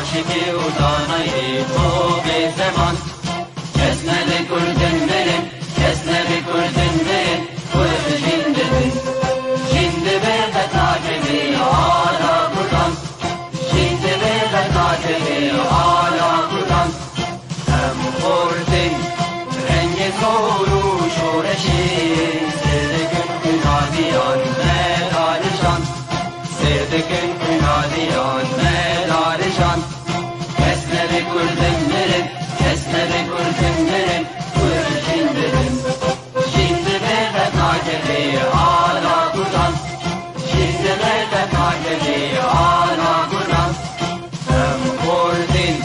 عاشقی و دانایی خوب زمان کس نبی کردن برن کس نبی کردن برن کرد جنده بن جنده به تاجبی آلا کردن جنده به تاجبی آلا کردن هم خوردن رنگ زور و شورشی سردکن کنادیان مدارشان سردکن کنادیان مدارشان کس نبی کردن برن کس نبی کردن برن کرد جنده بن جنده به تاجبی آلا کردن جنده به تاجبی آلا کردن هم خوردن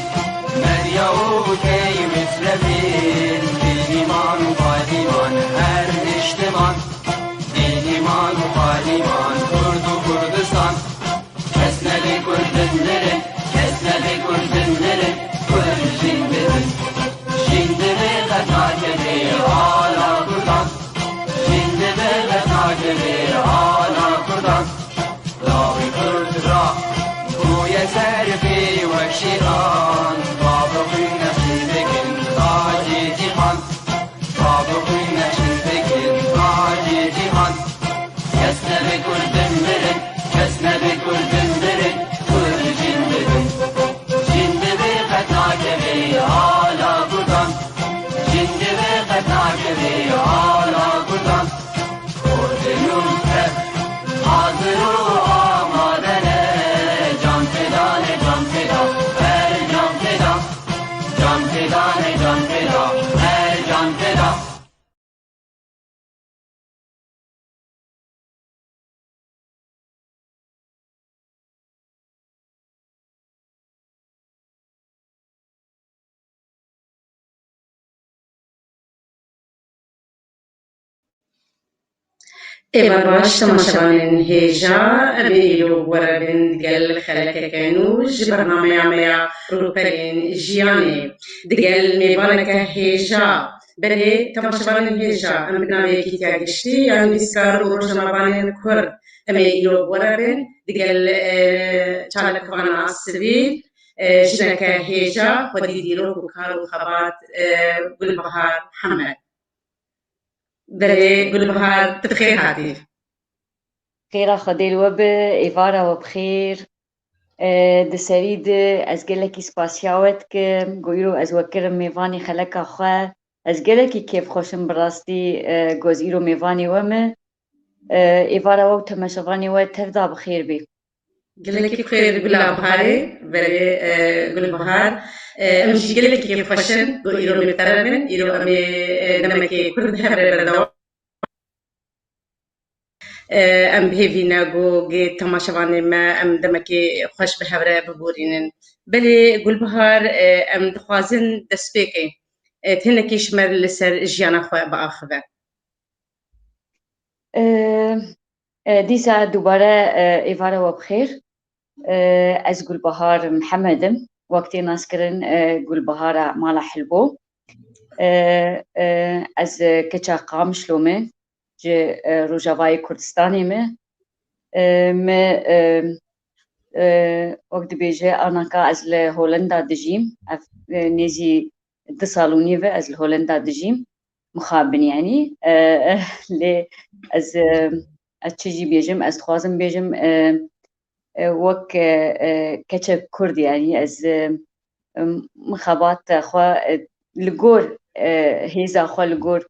مدیا و کی مثلبین دیمان و قادیمان هر اجتماع دیمان و قادیمان کرد و کردستان کس نبی کردن برن کس نبی کردن برن کرد جنده بن جنده به تاجبی آلا کردن جنده به تاجبی آلا کردن لاوی کرد را گوی سرفی و شیران بابا خوی نشین بکن تاجی جیهان بابا خوی نشین بکن تاجی جیهان کس نبی کردن برن کس نبی کردن برن کرد جنده بن جنده به تاجبی آلا کردن جنده به تاجبی آلا کردن کردنون هر حاضر و آمادنه جان فدانه جان فدا هر جان فدا جان فدانه جان فدا هر جان فدا إيبا باش تماشاوانين هيجا أبيلو ورابن دقل خلك كانوج برنامج عميا روبرين جياني دقل ميبانك هيجا بلي تماشاوانين هيجا أم برنامج كيتيا قشتي يعني بسكار وروجنابانين كرد أميلو ورابن دقل چالك وانا السبيل جنك هيجا وديدي روكو كارو خبات بالبهار محمد بلي بالبهار بخير هاتي خير خدي الوب إيفارا وبخير دسريد از گلکی سپاسیاوت که گویرو از وکر میوانی خلق خواه از گلکی کیف خوشم براستی گوزیرو میوانی ومه إيفارا و تماشوانی و تردا بخير بي قلك بخير قلا بهاري بري قل بهار امشي قلك كيف فشن دو إيرو متربن إيرو أمي نمكي كل هبر بردو ام بهيفينا جو جي تماشواني ما ام دمكي خوش بهبره ببورينن بلي قل بهار ام دخوازن دسبيكي تهنكي شمر لسر جيانا خواه بآخذة ديسا دوباره إيفارا وبخير از گلبهار محمدم وقتی ناس کرن گلبهار مالا حلبو از کچا قام شلومه جه روجاوای کردستانی me وقت بیجه آنکا از هولندا دجیم نزی 2 سالونی و از هولندا دجیم مخابن يعني ل از چیزی بیجم از خوازم بیجم وك كتب كردي يعني از مخابات خوا لجور هيزا خوا لجور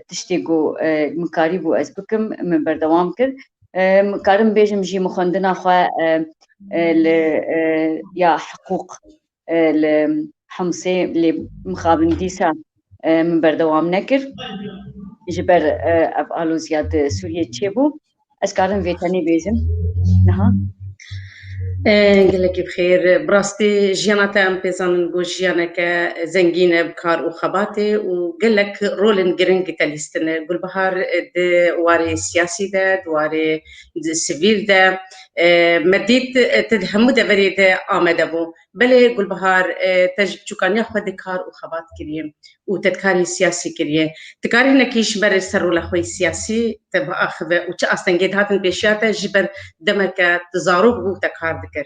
تشتيجو مكاريبو از بكم من بردوام كر مكارم بيجم جي مخندنا خوا يا حقوق الحمصي اللي مخابن ديسا من بردوام نكر جبر أفعالو زياد سوريا تشيبو أسكارن فيتاني بيجم نها قلك بخير براستي جياناتا ام بيزان نقول جيانك زنجينة بكار وخباتي وقلك رولن جرينج تاليستن قول بهار دواري سياسي دا دواري سيفيل دا مديت تدهمو دا بريد آمده بو بله قول بهار تجوكان يخوة دكار وخبات كريم وتدكاري سياسي كريم تكاري نكيش بر السرو لخوي سياسي تبقى أخذ وش أصلا جيد هاتن بيشاتا جبر دمك تزاروب بو تكار ذكر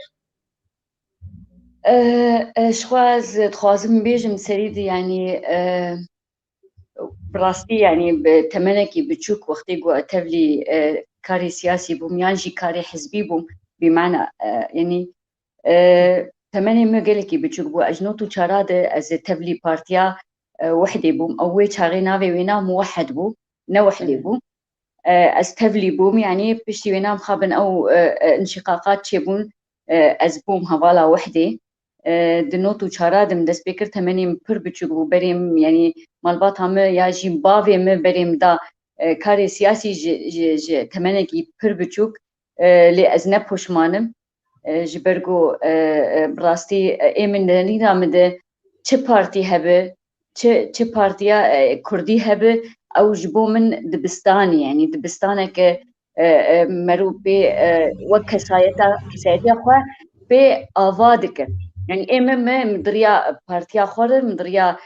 شخواز تخوازم بيجم سريد يعني براستي يعني بتمنكي بتشوك وقتي قو أتفلي كاري سياسي بوم يانجي كاري حزبي بوم بمعنى يعني تمني مقالكي بتشوك بو أجنوتو شارادة أز تفلي بارتيا وحدي بوم أوي شاغي نافي وينا موحد بو نوحدي بوم أز تفلي بوم يعني بشتي وينا مخابن أو انشقاقات شبون أز بوم هوالا وحدي دنوتو شارادم دست بكر تمني پر بچوك بو بريم يعني مالبات هم يا جي باوي me بريم دا كاري سياسي ج تمنكي پر بچوك لي أز نپوشمانم جبرگو براستي ایمن دنیدا مده چه پارتی هبه چه پارتیا کردی هبه او جبو من دبستاني يعني دبستانك مرو بي وكسايتا خوا بي آوادك يعني ایمه مدريا پارتیا خور مدريا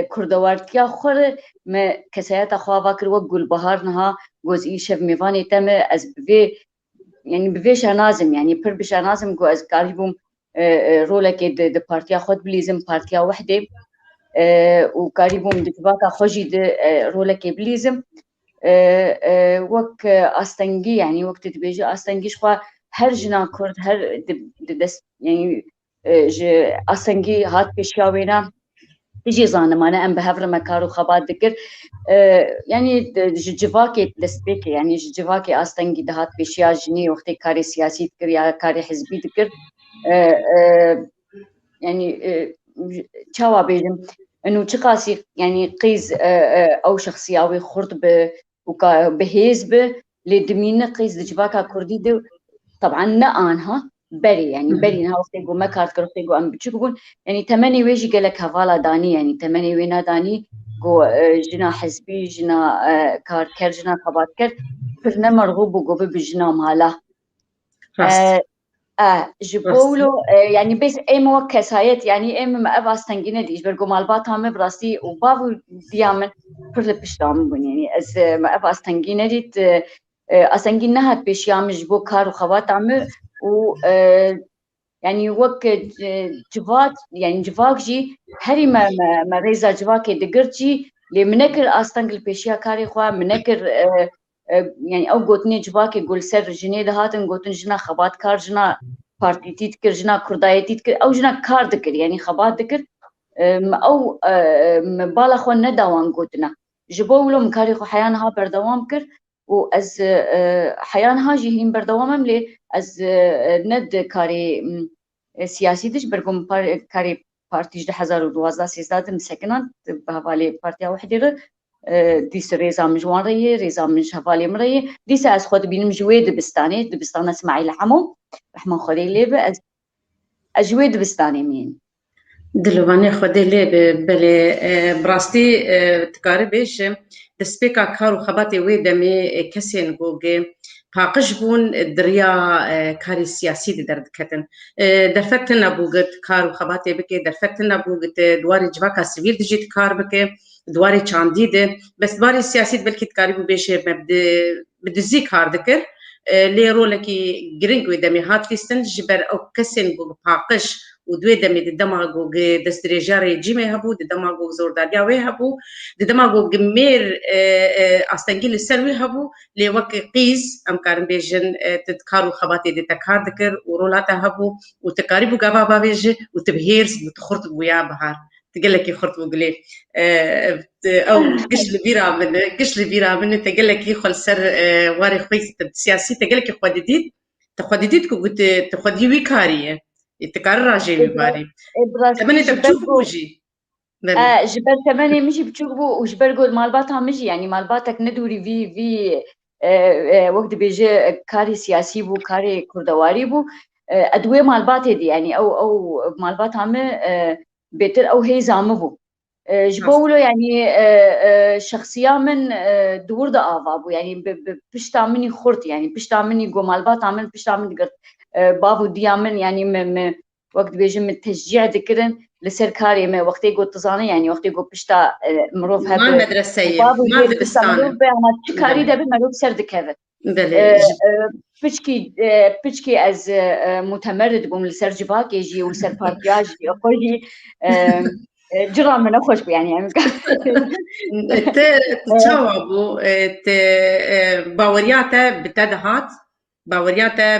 كردوارتيا خور ما كسايتا خوا واكر وقل بهار نها جوز إيشف ميفاني تم أز بفي يعني بفيش نازم يعني پر بش نازم جو از قالبوم رولك د بارتيا خود بليزم بارتيا وحده وقالبوم دتباكا خوجي د رولك بليزم وك استنجي يعني وقت تبيجي استنجي شخوا هر جنا كرد هر دست يعني ج استنجي هات بشياوينا تجي زانمانه ام بهفر مكارو خبات ذكر يعني جواكي دستبيك يعني جواكي استنجي دهات بشيا جني وقت كاري سياسي ذكر يا كاري حزبي ذكر يعني تشاوا بيجم انه تشقاسي يعني قيز او شخصياوي خرط بهيزب لدمين قيز جواكا كردي دو طبعا نانها بري يعني بري نها وقت يقول ما كارت كرت يقول ام بتشوفون يعني تمني ويجي قالك هفالا داني يعني تمني وينا داني جو جنا حزبي جنا كار كر جنا خبات كر فرنا مرغوب وجوب بجنا ماله جبولو يعني بس ايم وكسايت يعني ايم ما ابا استنجينا ديش برجو مالبات هم براستي وبابو ديامن فرل بشتام يعني از ما ابا استنجينا ديت استنجينا هات بشيام جبو كار وخوات عم و يعني وك جوات يعني جواك جي هري ما ريزا جواك دقرتي لمنكر استنجل بشيا كاري خوا منكر يعني او قوتني جواك يقول سر جني دهاتن قوتن جنا خبات كار جنا بارتيتي تكر جنا كردايتي تكر او جنا كار دكر يعني خبات دكر او بالا خو ندوان قوتنا جبولو مكاري خو حيانها بردوام كر و از حيانها جيهين بردوامم لي از ند كاري سياسي دش برقم كاري بارتيج 2012 13 سكنان بهوالي بارتيا وحده ديس ريزا مجوان ريه ريزا من شفالي مريه ديس از خود بينم جوي دبستان اسماعيل حمو رحمه خدي لي اجوي دبستاني مين دلواني خودي لي بلي براستي تكاري بيش دسبيكا كارو خباتي وي دمي كسين بوغي باقش بون دريا كاري سياسي دي درد كتن درفتنا بوغت كارو خباتي بكي درفتنا بوغت دواري جواكا سيفيل دجيت كار بكي دواري چاندي دي بس دواري سياسي بلكي تكاري بو بيش بدزي كار دكر لي رولكي جرينك وي دمي هات ليستن جبر او كسين بوغ باقش ودوي دمي دماغو دستريجاري جيمي هبو دماغو زورداديا وي هبو دماغو جمير استنجيل السلوي هبو لوك قيز ام كارن بيجن تتكارو خباتي دي تكار ذكر ورولاتا هبو وتكاريبو غابا بيجي وتبهيرز بتخرط ويا بهار تقول لك يخرط وقلي او قش البيرة من تقول لك يخل سر واري خويس سياسي تقول لك تخديديت كو تخدي ويكاريه يتكرر جيبي باري تمني تبچوك بوجي جبر تمني مشي بچوك بو وجبر قول مالباتها مشي يعني مالباتك ندوري في وقت بيجي كاري سياسي بو كاري كردواري بو ادويه مالباتي دي يعني او مالبات هم بيتر او هي زامبو جبولو يعني شخصيا من دور دا آوابو يعني بشتا مني خورت يعني بشتا مني قو مالبات عمل بشتا مني قرت بابو ديامن يعني وقت بيجي من تشجيع ذكرن لسر كاري ما وقت يقول تزاني يعني وقت يقول بشتا مروف هذا ما مدرسية ما دبستانه بيعمل كاري ده بمروف سر ذكره بشكي از متمرد بوم لسر جواكيجي ولسر بارتياجي أخوي جرى من أخوش يعني تتصاوبوا باورياتا بتدهات باورياتا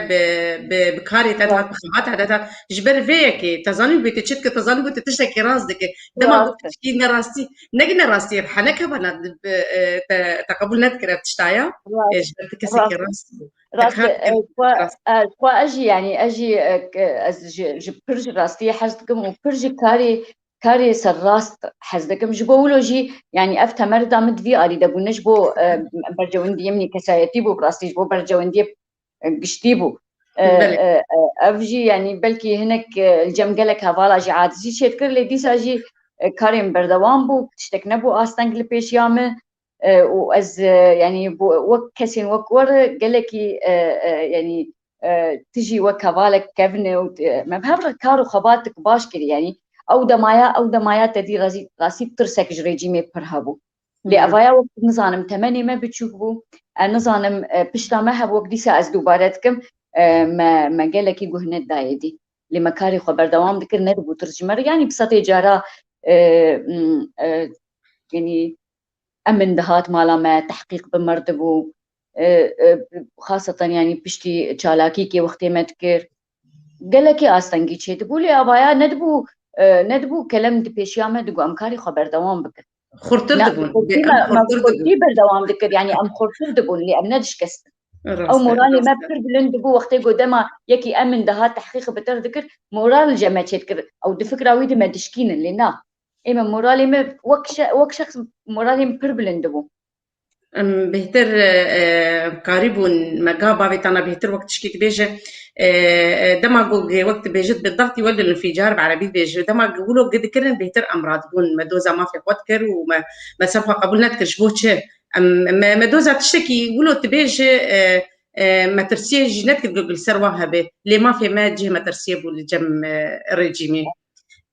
بكاري تدهات بخبات هذا جبر فيك تظني بتشتك تظني بتشتكي راسك دما قلت تشكي راستي نجنا راستي حنك بنا تقبل نذكر تشتايا جبر تكسكي راس أجي يعني أجي جبرج راستي حزتكم وبرج كاري سراست حزدكم جبولوجي يعني أفتمر دامد في أريد أقول نجبو برجوندي يمني كسايتي بو براستي جبو برجوندي قشتيبو أفجي يعني بلكي هناك الجمجلك هوالا جي عادي شيتكر لي ديس أجي كاريم بردوام بو تشتكنبو آستنجل بيش يامه وأز يعني وك كسين وك ور قالكي يعني تجي وك هوالك كفنه ما بهبر كارو خباتك باش كده يعني او دمايا تدي راسي بترسك جريجيمي برهبو لأفايا وقت نظانم تمني ما بتشوفو نظانم بشتا ما هب وقت ديسا از دوبارتكم ما قالكي قهنة دايدي لما كاري خبر دوام ذكر ندبو ترجمر يعني بسطي جارا يعني أمن دهات مالا ما تحقيق بمردبو خاصة يعني بشتي چالاكي كي وقتي ما تكر قالكي آستنگي چه تقولي أبايا ندبو كلام دي بيشيامه دقو أمكاري خبر دوام بكر خورتر دبون ما خورتي بردوام ذكر يعني أم خورتر دبون اللي أم ندش كست أو موراني ما بكر بلندقو وقتي قدما يكي أمن دهات تحقيق بتر ذكر مورال الجمع تكر أو دفكراوي دي ما دشكين اللي نا إما مورالي ما وك شخص مورالي بيربلندبو بهتر قاربون مقابة بيتانا بهتر وقت شكيت بيجة دماغو وقت بيجت بالضغط يولد الانفجار بعربي بيجة دماغ يقولوا قد كرن بهتر أمراض بون مدوزة ما في قوتكر وما سبها قبولنا تكشبوتش مدوزة تشتكي يقولوا تبيجة ما ترسيه جنات قبل سروها به ليه ما في ما تجي ما ترسيه بالجم الرجيمي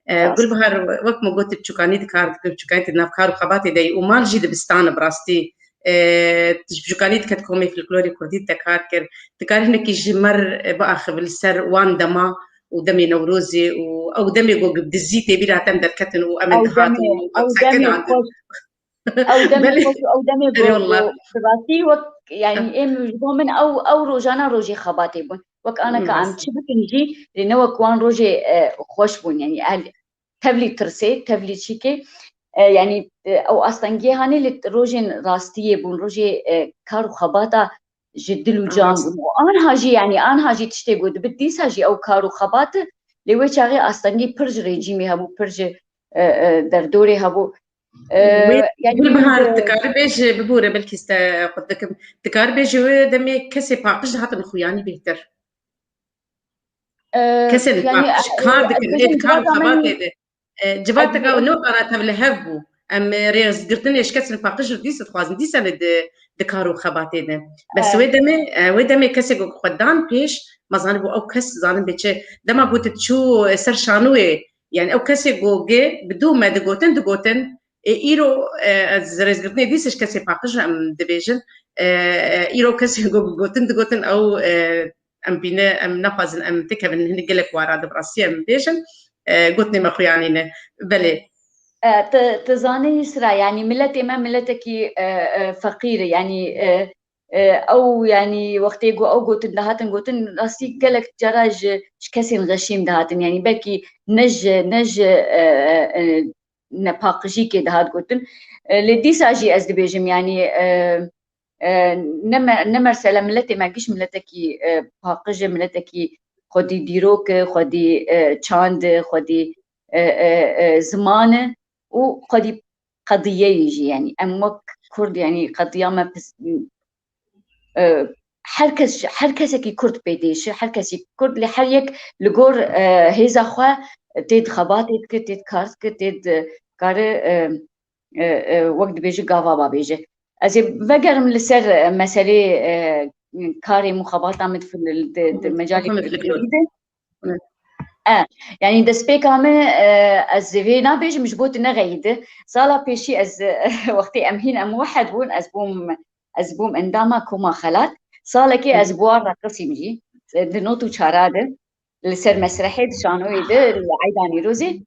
قل بهار وقت ما قلت بشكاني دكار بشكاني النافكار وخباتي داي وما جيد بستان براستي تشبجوكانيت كتكومي في الكلوري كرديت تكاركر تكار هناك جمر بقى خبل سر وان دما ودمي نوروزي أو دمي جو بدزيتي بلا تندر كتن وأمن دهات وسكن عندك أو دمي براسي وك يعني من أو روجانا روجي خباتي بون وك أنا كعم تشبك نجي لأنه كوان روجي خوش بون يعني تبلي ترسي تبلي شيكي يعني او استنجي هاني لروجين راستيه بون روجي كارو خباطه جدلو جان وان هاجي يعني ان هاجي تشتي بود بديس هاجي او كارو خباطه لوي شاغي استنجي برج ريجيمي هبو برج دردوري هبو يعني بالبهار تكاربيج ببوره بلكي قدك تكاربيج دمي كسي باقش هات الخياني بهتر كسي باقش كاردك كارو خباطه جباتك او نو قراتها بالهبو ام ريز قرتني ايش كسر باقش ديس تخوازن ديس انا دكارو خباتينا بس ودمي كسي قدام بيش ما زانبو او كس زانم بيتش دما بوت تشو سر شانوي يعني او كسي جوجي بدون ما دغوتن ايرو از ريز قرتني ديس ايش كسي باقش ام دبيجن ايرو كسي دغوتن او ام بينا ام نفازن ام تكبن هن قلك ورا براسي ام بيجن قلتني ما خويانينا بلي تزاني يسرا يعني ملتي ما ملتكي فقيرة يعني أو يعني وقت يجو أو قلت دهاتن قلتن راسي قالك جراج شكسين غشيم دهاتن يعني بلكي نج نباقجي كي دهات قلتن لدي ساجي أزد بيجم يعني نمر سلام ملتي ما قش ملتكي باقجة ملتكي خودي ديروك خودي چاند خودي زمانه وخودي قضية يجي يعني أمك كرد يعني قضية ما بس حركس كي كرد بيديش حركس كرد لحريك لجور هيزا خوا تيد خباتك تيد كارسك تيد كار وقت بيجي قافا بيجي أزي بقرم لسر مسألة كاري مخابطة مثل في المجال الجديد يعني دسبيك عمه از فينا بيج مش بوت نغيده صالا بيشي از وقتي امهين ام واحد بون از بوم انداما كوما خلات صالكي أسبوع رقصي مجي دنوتو شاراده لسر مسرحي دشانو يده عيداني روزي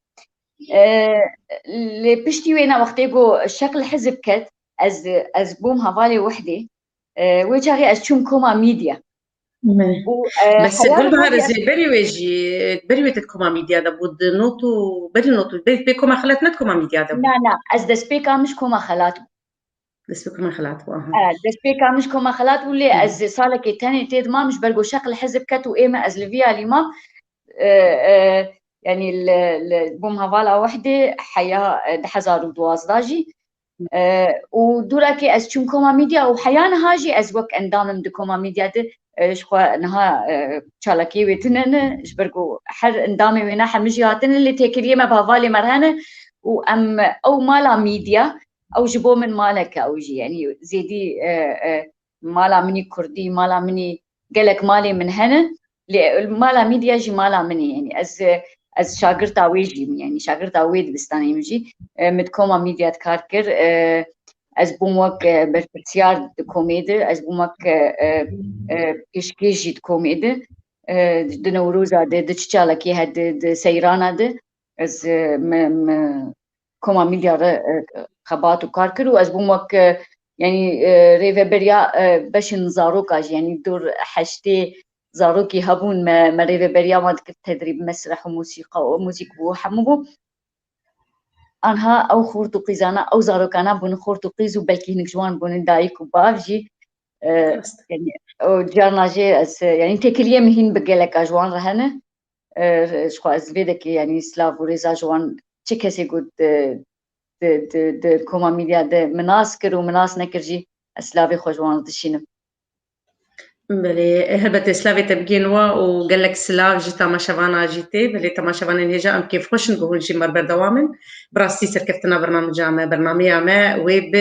لبشتي وينا وقتيقو الشكل حزب كت از بوم هفالي وحدي وجهي از شوم كوما ميديا بس قول بها زي بري ويجي بري ويتكوما ميديا دا بود نوتو بري نوتو بكوما خلات نتكوما ميديا دا لا از دسبيكا مش كوما خلاتو بس بكوما خلات دسبيكا مش كوما خلات واللي از صالكي تاني تيد ما مش برقو شكل حزب كت وإيما از لفيا لما يعني البوم هفالا وحدة حياة دحزار ودواز داجي ودولاكي از چون كوما ميديا وحيان هاجي از وك اندامم دو كوما ميديا ده شخوا نها چالاكي ويتنن جبرقو حر اندامي وينا حمجياتن اللي تكريه ما بهفالي مرهنه وام او مالا ميديا او جبو من مالك او جي يعني زيدي مالا مني كردي مالا مني قالك مالي من هنا مالا ميديا جي مالا مني يعني از شاگرتا ویجی يعني شاگرتا وید بستانی مجی متكوما ميديا تكاركر از بومك برپرسیار کمدی از بومك پیشکیجی کمدی د نوروزا د چالکی هد د سیرانا د از كوما ميديا خبات وكاركر واز بومك يعني ريفا بريا باش نزاروكاج يعني دور حشتي زاروكي هبون ما ريفا بريا ما كنت تدريب مسرح وموسيقى وموسيقى وحمبو انها او خورتو قيزانا او زاروكانا بون خورتو قيزو بلكي نجوان بون دايك وبافجي يعني او جارناجي يعني تكليه مهين بقلك اجوان رهنه شخو از فيدك يعني سلاف وريزا جوان تشكسي قد د كوما ميديا د مناسكر ومناس نكرجي اسلافي خوجوان دشينم بلي هبت سلافي تبقينوا وقال لك سلاف جيتا ما شافانا جيتي بلي تما شافانا نيجا ام كيف خوش نقول جي مر بردوامن براستي سركفتنا برنامج ما ويب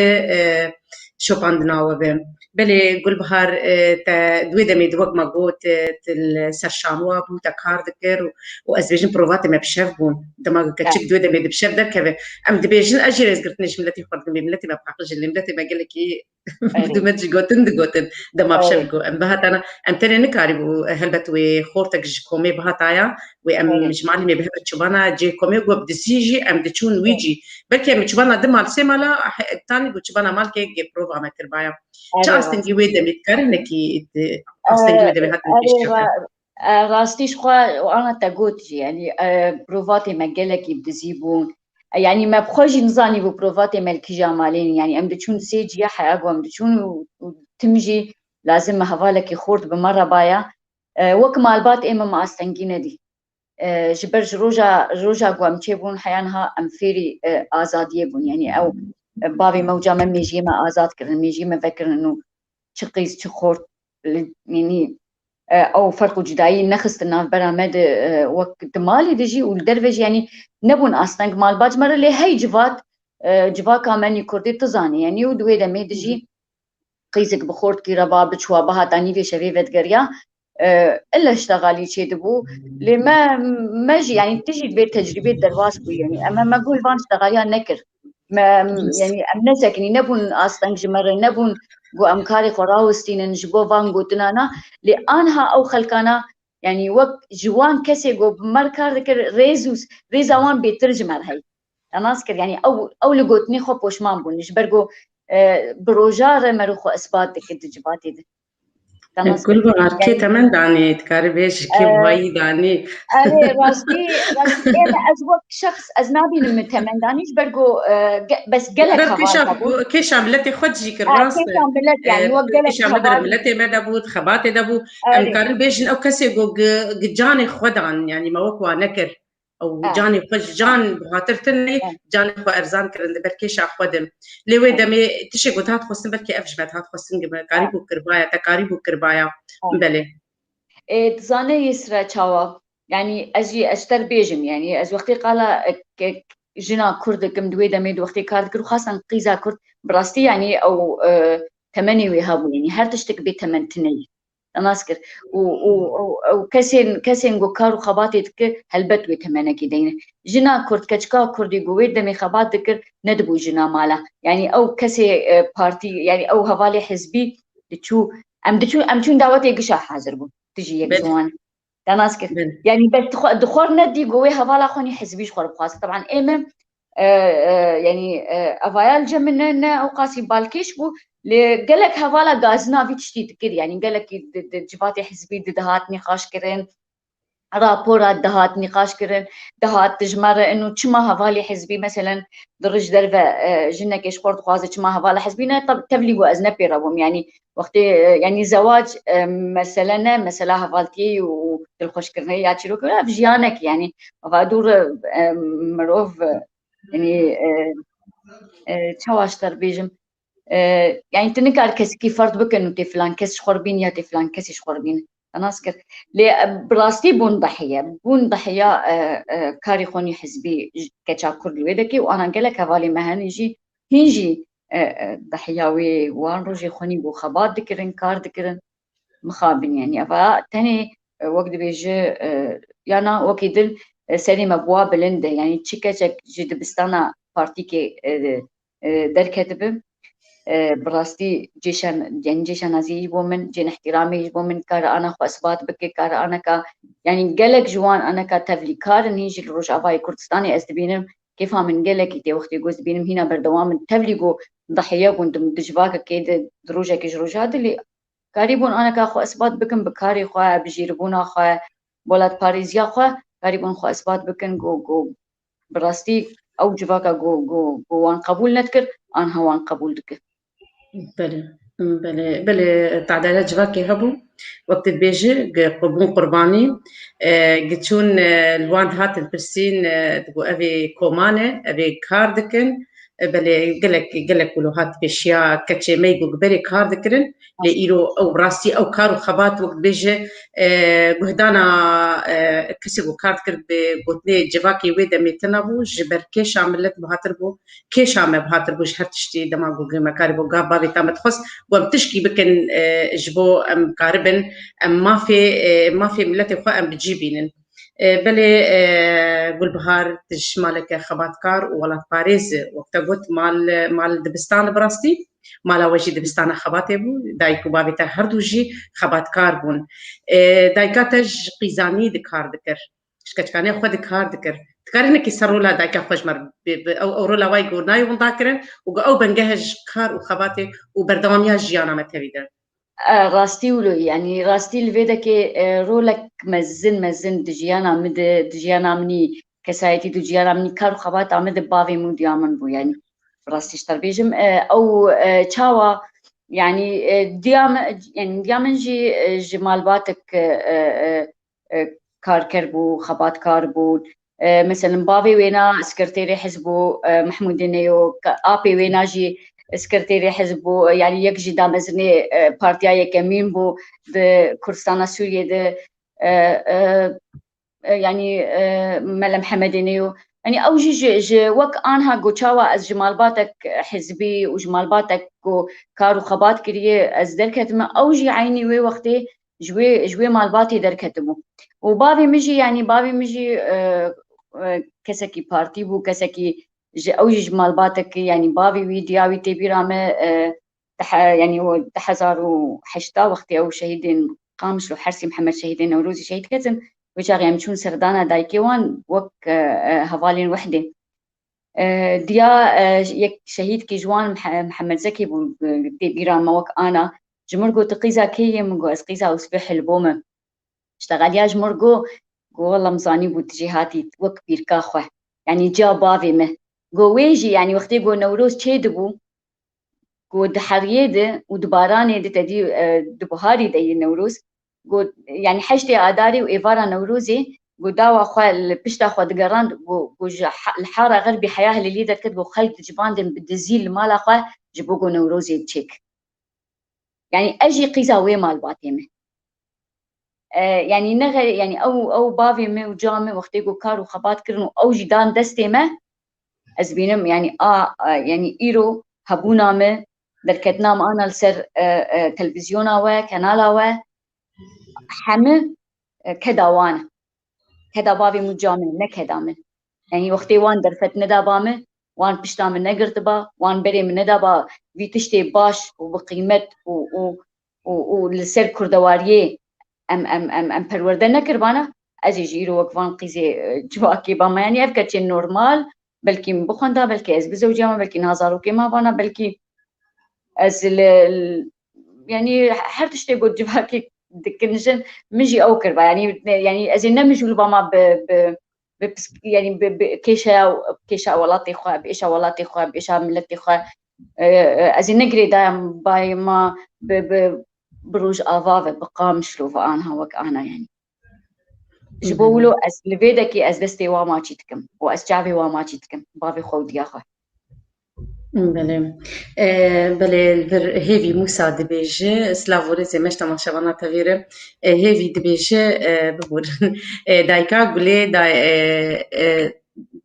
شو عندنا وب بلي قول بهار دويدا ميد وق ما قوت السرشانوا بوتا كار ذكر وازبيجن بروفات ما بشاف بون دما كتشك دويدا ميد بشاف ذكر ام دبيجن اجي رزقتنيش ملتي خرج ملتي ما بحقش اللي ملتي ما قال لك بدو ما تجي قوتن دما بشاف جو ام بهات انا ام تاني نكاري هلبت وخورتك كومي بهاتايا وام جمالي مي بهبت شبانا جي كومي جو بدسيجي ام دتشون ويجي بلكي ام شبانا دما سيمالا تاني شبانا مالكي جي بروفا ما تربايا چاستنگی ویده میتکرنکی چاستنگی ویده بهات میشه راستيش خوا وانا تقول يعني بروفاتي مجالك يبدزيبون يعني ما بخوجي نزاني ببروفاتي ملكي جمالين يعني ام دچون سيجي حياقو ام دچون وتمجي لازم هفالك يخورت بمرة بايا وك مالبات اما ما استنگينه دي جبرج روجا قوام تشيبون حيانها ام فيري آزادية بون يعني او بابي موجا من ميجي ما آزاد كرن ميجي ما فكر انه شقيس شخورت يعني او فرق جدائي نخست الناف برامد وقت مالي دجي والدرفج يعني نبون اصلا مال باج مره لي هي جوا كامني كردي تزاني يعني ودوي دمي دجي قيزك بخورت كي رباب شوا بها تاني في شريفه قريا الا اشتغالي شي دبو لما ماجي يعني تجي تبي تجربه درواس يعني اما ما اقول فان اشتغاليا نكر ما يعني امنتك نبون اصلا جمره نبون جو امكاري خراوستين نجبو فان قوتنانا لانها او خلقانا يعني وقت جوان كسي جو بمركار ذكر ريزوان بيترجم هاي انا اذكر يعني او لقوتني خو بوشمان بون نجبرجو بروجار مروخو اثبات دك دجباتي دي كل بار كي تمن داني تكاربيش كي واي داني راستي انا ازوق شخص ازنابي من تمن دانيش برجو بس قالك كيش عملتي خدجي كراس كيش عملت يعني وقالك كيش عملت ملتي ما دبوت خباتي دبو ام كاربيش او كسي جو جاني خدان يعني ما وقوا نكر او جاني خش جان بخاطرتني جاني خو ارزان كرن بركيش اخدم لوي دمي تشي قلت هات خصن بركي افجبت هات خصن قريب كربايا تقاريب كربايا بله تزاني يسرا تشاوا يعني اجي اشتر بيجم يعني از وقتي قال جنا كرد كم دوي دمي وقتي كارد كرو خاصه قيزا كرد براستي يعني او تمني ويهابو يعني هر تشتك بي تمنتني انا اذكر وكسين جو كارو خباتي تك هلبت وتمنى كدين جنا كرد كچكا كردي جوي دمي خبات ذكر ندبو جنا مالا يعني او كسي بارتي يعني او هوالي حزبي تشو ام چون دعوت يقشا حاضر بو تجي يك جوان تناسكت يعني بس دخور ندي قوي هوالا خوني حزبيش خور بخاص طبعا ايمم يعني افايال جمننا او قاسي بالكيش بو لقلك هوالا غازنا في تشتيت كده يعني قالك جباتي حزبي دهات نقاش كرين رابورات دهات نقاش كرن دهات تجمرة انه چما هفالي حزبي مثلا درج درفة جنة كيش خورد خوازة چما هفالي حزبينا طب تبليغو ازنبي ربهم يعني وقت يعني زواج مثلا هفالتي وتلخوش كرنية ياتشلو كلا بجيانك يعني وفادور مروف يعني تشواشتر بيجم يعني تنكر كسكي فرد بكن وتي فلان كس خربين يا تي فلان كس خربين ناس كت لي براستي بون ضحية كاري خوني حزبي كتشا كل ويدكي وانا قال لك هذالي مهنيجي هنجي ضحياوي وان روجي خوني بو خبات ذكرن كار ذكرن مخابن يعني افا تاني وقت بيجي يانا وكيدل سري مبوا بلنده يعني تشيكا جد بستانا بارتيكي در كتبه براستي جيشان يعني جيشان نازي يجبو من جين احترامي يجبو من كار انا خو اثبات بكي كار انا كا يعني قالك جوان انا كتفلي كار نيجي الروج افاي كردستاني استبينم كيف من قالك تي وقت يجوز بينم هنا بردوام تفليقو ضحيه كنت دجباك كيد دروجك جروجات اللي قريبون انا كاخو اثبات بكم بكاري خو بجيربونا خو بولاد باريزيا خو قريبون خو اثبات بكن جو براستي او جباكا جو وان قبول نذكر انا هوان قبول دك بله تعديلات جواكي هبو وقت بيجي قبون قرباني قتشون الوان هات البرسين تقو أبي كومانة أبي كاردكن بله قلك ولو هات بشيا كتشي ميقو قبري كاردكن لإيرو أو راسي أو كارو خبات وقت بيجي قهدانا كسيقو كاردكن بقوتني جواكي ويدا ميتنابو جبر كيش عملت بهاتربو كيش عمل بهاتربو جهر تشتي دماغو قيمة كاربو قابا بيتامت خص وبتشكي بكن جبو ام كاربن ام ما في ملتي خو ام بتجيبين بلي بالبهار تشمالك خبات كار ولا باريس وقت قلت مال دبستان براستي مالا وجي دبستان خباتي بو دايكو بابي تا هردوجي خبات كار بون دايكاتج قيزاني دكار دكر شكت كان خو دكار دكر تكارنا كي سرولا دايكا خوجمر او رولا واي غورناي ونداكرن او بنجهج كار وخباتي وبردواميا جيانا متريدر راستي ولو يعني راستي الفيدا كي رولك مزن دجيانا مني كسايتي دجيانا مني كارو خبات عمد بافي مو ديامن بو يعني راستي اشتربيجم او تشاوا يعني ديامن جي جمال باتك كار كربو خبات كاربو مثلا بافي وينا سكرتيري حزبو محمود النيو ابي وينا جي سكرتيري حزبو يعني يك جي دامزني بارتيا يكمين بو د كردستان سوريا د يعني ملا محمد النيو يعني او جي وك انها جوتشاوا از جمال باتك حزبي وجمال باتك كارو خبات كريه از دركتم او جي عيني وي وقتي جوي مال باتي دركتمو وبابي مجي كسكي بارتي بو كسكي او جمال باتك يعني بابي ويدياوي تبيرامه يعني هو 2008 وقتي او شهيدين قامش لو حرسي محمد شهيدين نوروزي شهيد كتم وجاغ يعني شون سردانا دايكيوان وك هفالين وحده ديا يك شهيد كي جوان محمد زكي تبيرامه وك انا جمرقو تقيزا كي منقو اسقيزا وسبح البومه اشتغل يا جمرقو والله مزاني بوتجيهاتي وك بيركاخوه يعني جا بافي مه قو ويجي يعني وقتي قو نوروز تشيدبو قو دحريده ودباراني دي تدي دبهاري دي نوروز قو يعني حشتي آداري وإيفارا نوروزي قو داوا خوا البشتا خوا دقران قو الحارة غربي حياة اللي ليدت كد قو خلق جبان دي بالدزيل مالا خوا جبو قو نوروزي تشيك يعني أجي قيزا وي مال باتيمه يعني نغر يعني او بافي مي وجامي وقتي قو كارو خبات كرنو او جدان دستي ما ازبينم يعني يعني ايرو هبونا ما دركتنا ما انا لسر تلفزيونا و كنالا و حمل كداوانا كدا بافي مجامل نكدا من يعني وقتي وان درفت ندا بامه وان بشتا من نقرتبا وان بري من ندا با في تشتي باش وبقيمت ولسر كردواريه ام پرورده نکربانه از جیرو وقفان قیزه جواکی با ما يعني افكت نورمال بلكي بخوندا بلكي از بزوجيما بلكي نازارو كيما بانا بلكي از يعني هر تشتي قد جواكي دكنجن مجي او كربا يعني از نمجو لباما يعني كيشا ولاتي خوا بإيشا ولاتي خوا بإيشا ملتي خوا از نقري دايم باي ما بروج آفاف بقام شلوف آنها وك أنا يعني جبولو از لفيدكي از دستي واما چيتكم واز جعبي واما چيتكم بافي خود ياخو بله بله هیوی موسا دبیجه سلاوریزه مشتا ماشوانا تغیره هیوی دبیجه ببور دایکا گلی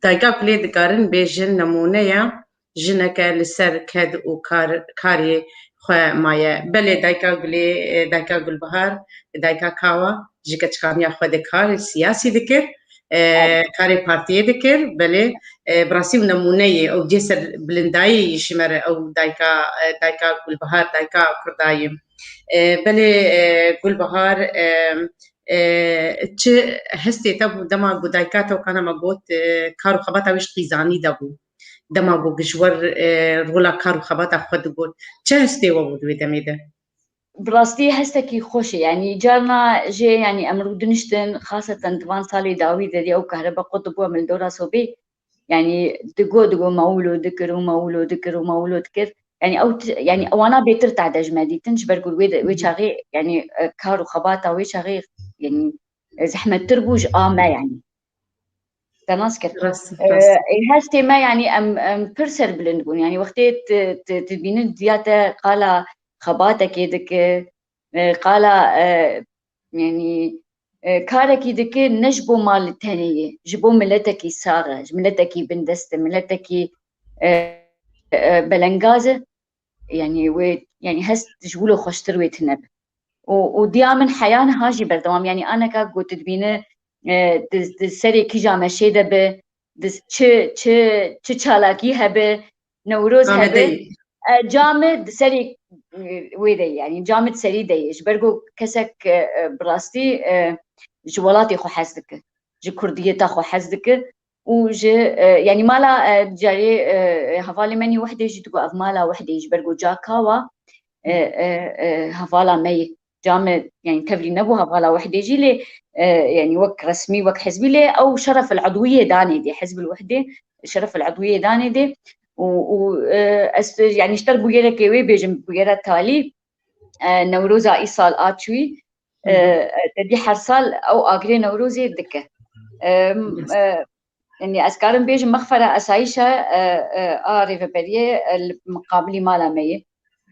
دایکا گلی دکارن بیجن نمونه یا جنک لسر کد و کاری خواه مایه بله دایکا گل بهار دایکا کاوا جکه چکانیا خواه دکار سیاسی دکر کاری پارتیه دکر بله براسي ونمونية أو جسر بلنداي يشمر أو دايكا كل بهار دايكا كردايم بلي كل بهار تش هستي تبو دما بو دايكاتو كان مقوت كارو خباتا ويش قيزاني دبو دما بو جشور رولا كارو خباتا خود قول تش هستي وبو دوي دميده براستي هستكي خوشي يعني جارنا جي يعني أمرو دنشتن خاصة دوان صالي داوي دي أو كهرباء قطبوه من دورا صوبي يعني دقو مولو ذكر يعني او يعني وانا بيتر تعدج ماديتن جبرقول وي شاغي يعني كارو خباتا وي شاغي يعني زحمه تربوج ما يعني تناسكر هاستي ما يعني ام برسر بلندبون يعني وقتي تبين دياتا قال خباتا كيدك قال يعني كاركي دكي نجبو مال التانية جبو ملتكي ساغة ملتكي بندست ملتكي بلنغازة يعني يعني هست جبولو خوشتر ويتنب وديامن حيان هاجي بردوام يعني أنا كا قلت تبينه سري كيجا مشيدة ب چه چالاكي هبه نوروز هبه جامد سري ويدي يعني جامد سري ديش برقو كسك براستي جوالاتي خو حزدك جي كرديتا خو حزدك وج يعني مالا جاري هفالي مني وحده جي تقو اف مالا وحده برقو جا كاوا هفالا مي جامد يعني تفري نبو هفالا وحده جي لي يعني وك رسمي وك حزبي لي او شرف العضويه داني دي حزب الوحده شرف العضويه داني دي و يعني اشتر بويرة كيوي بيجم بويرة تالي نوروزا إيصال آتشوي تدي حرصال أو آقري نوروزي دكة يعني أذكارن بيجم مغفرة أسايشة ريفا بريه المقابلي مالا مي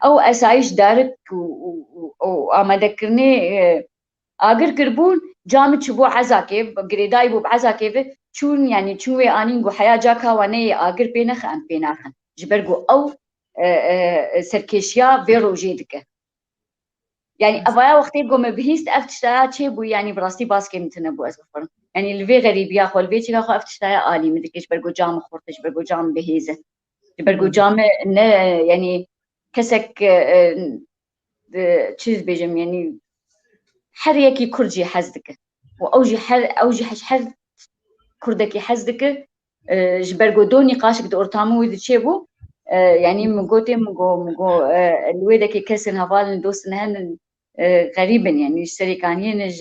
أو أسايش دارك وما ذكرني آقر كربون جامد شبو عزاكيف قريداي بو بعزاكيف چون يعني چوي آنينگو حياة جاكا واني آقر بينخ أم بيناخن جبرگو أو سركيشيا فيرو جيدك يعني أفايا وقتي قوم بهيست أفتشتايا چه بو يعني براستي باسكي متنبو أزغفرن يعني الفي غريب ياخو الفي چي ياخو أفتشتايا آلي مدك جبرگو جام خورت جبرگو جام بهيزة جبرگو جام يعني كسك چيز بيجم يعني حر يكي كرجي حزدك وأوجي حر كردكي حزدك جبرگو دو نقاش قد أرتامو ويد تشيبو يعني مقو الويدكي كسن هفال دوستن هن غريبا يعني اشتري كانين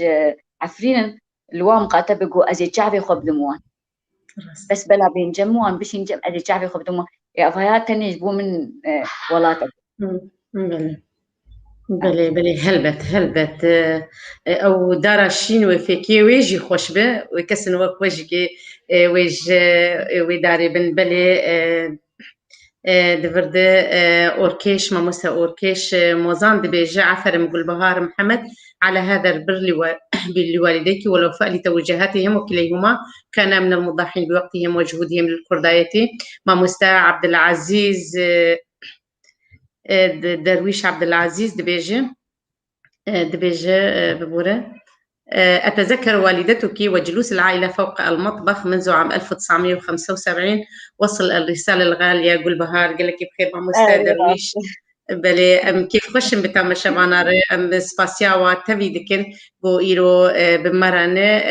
عفرين الوام قاتبقو أزي شعبي خب دموان بس بلا بين جموان بش ينجم أزي شعبي خب دموان يا أفايات تاني يجبو من ولاتك بله هلبت او دارا شين وفيكي ويجي خوش به ويكسن وك وجهي ويداري بن بله دفرد أوركيش ماموسا أوركيش موزان دبيجة عفر مقول بهار محمد على هذا البر لوالديك والوفاء لتوجهاتهم وكليهما كان من المضحين بوقتهم وجهودهم للكرداية ماموسا عبد العزيز درويش عبد العزيز دبيجة ببورة أتذكر والدتك وجلوس العائلة فوق المطبخ منذ عام 1975 وصل الرسالة الغالية قل بهار قال لك بخير ماموستا درويش بله كيف خشم بتام شبانا ام سپاسیا و تبي دكن بو إيرو بمرانة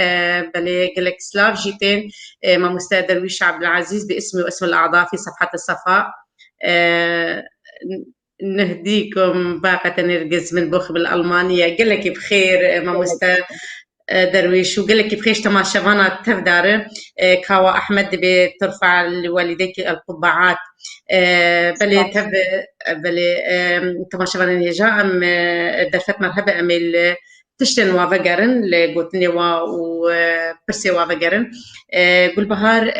بله قلك سلاف جيتين مع مستاذ درويش عبد العزيز باسمي واسم الأعضاء في صفحة الصفاء نهديكم باقة نرجس من بوخ بالألمانية قلك بخير مع مستاذ درويش وقال لك بخيش تما شبانا تفدار كاوا أحمد بترفع لوالديك القبعات بلي تب بلي تما شبانا نهجا أم درفت مرحبا أميل تشتن وافقرن لقوتني وبرسي وافقرن قول بهار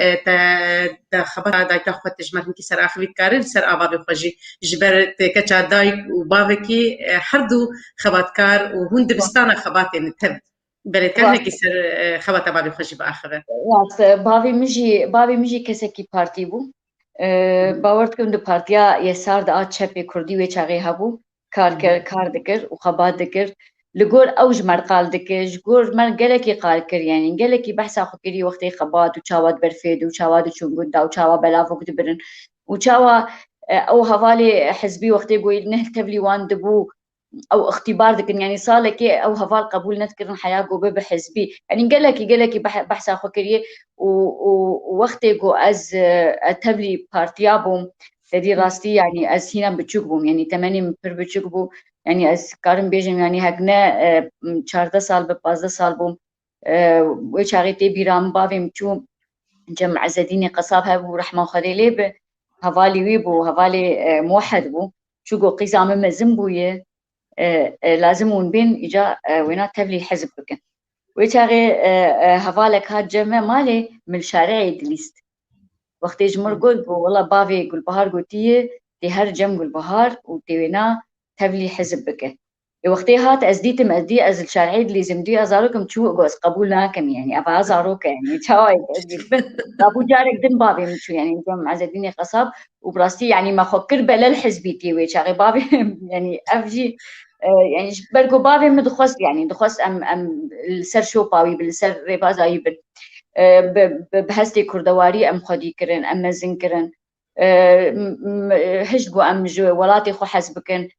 تا خبر داي تاخد تجمع كي سر اخوي كارل سر ابابي خوجي جبرت كچا داي وبابكي حردو خباتكار وهند بستانا خباتين تب بله تنها کی سر خبات بابی خوشی با آخره. راست بابی میجی کسی کی پارتی بو. باورد کن دو پارتیا یه سر داد چپی کردی و چاقی هبو کار دکر و خبات دکر لجور أوج مرقال دكج جور من جلكي قال كر يعني جلكي بحث أخو كري وقتي خبات وشاوات برفيد وشاوات وشونجود دا وشاوا بلافو كتبرن وشاوا أو هفالي حزبي وقتي يقول نه تبلي وان دبو أو اختبار دكن يعني صالك أو هفال قبول نذكر حياة جوبة بحزبي يعني جلكي بحث أخو كري ووقتي جو أز تبلي بارتيابهم تدي راستي يعني أز هنا بتشوفهم يعني 80 بتشوفوا يعني از کارم بیجم يعني هگنه 14 سال به 15 سال بوم و چاقیتی بیرام باویم چون جمع عز الدين قصاب هبو رحمه خليلي به هوالي ويبو هوالي موحد بو شو جو قيزام مزم بويه لازم ونبين إجا وينات تبلي حزب بكن ويتاغي هوالك هاد جمع مالي من شارع دليست وقت يجمر قول والله بافي قول بهار قلتيه دي هر جم قول بهار ودي وينا تبلي حزب بك وقتي هات أزديتم أزدي الشارعي اللي زمدي أزاروكم شو جوز قبول لكم يعني أبا أزاروك يعني شاوي أبو جارك دم بابي مشو يعني جم عز الدين قصاب وبراستي يعني ما خكر بلا الحزبيتي ويشاغي بابي يعني أفجي يعني برجو بابي مدخس يعني دخس أم السر شو باوي بالسر رباز أيبن بهستي كردواري أم خدي كرن أم مزن كرن هجو أم جو ولاتي خو حسبكن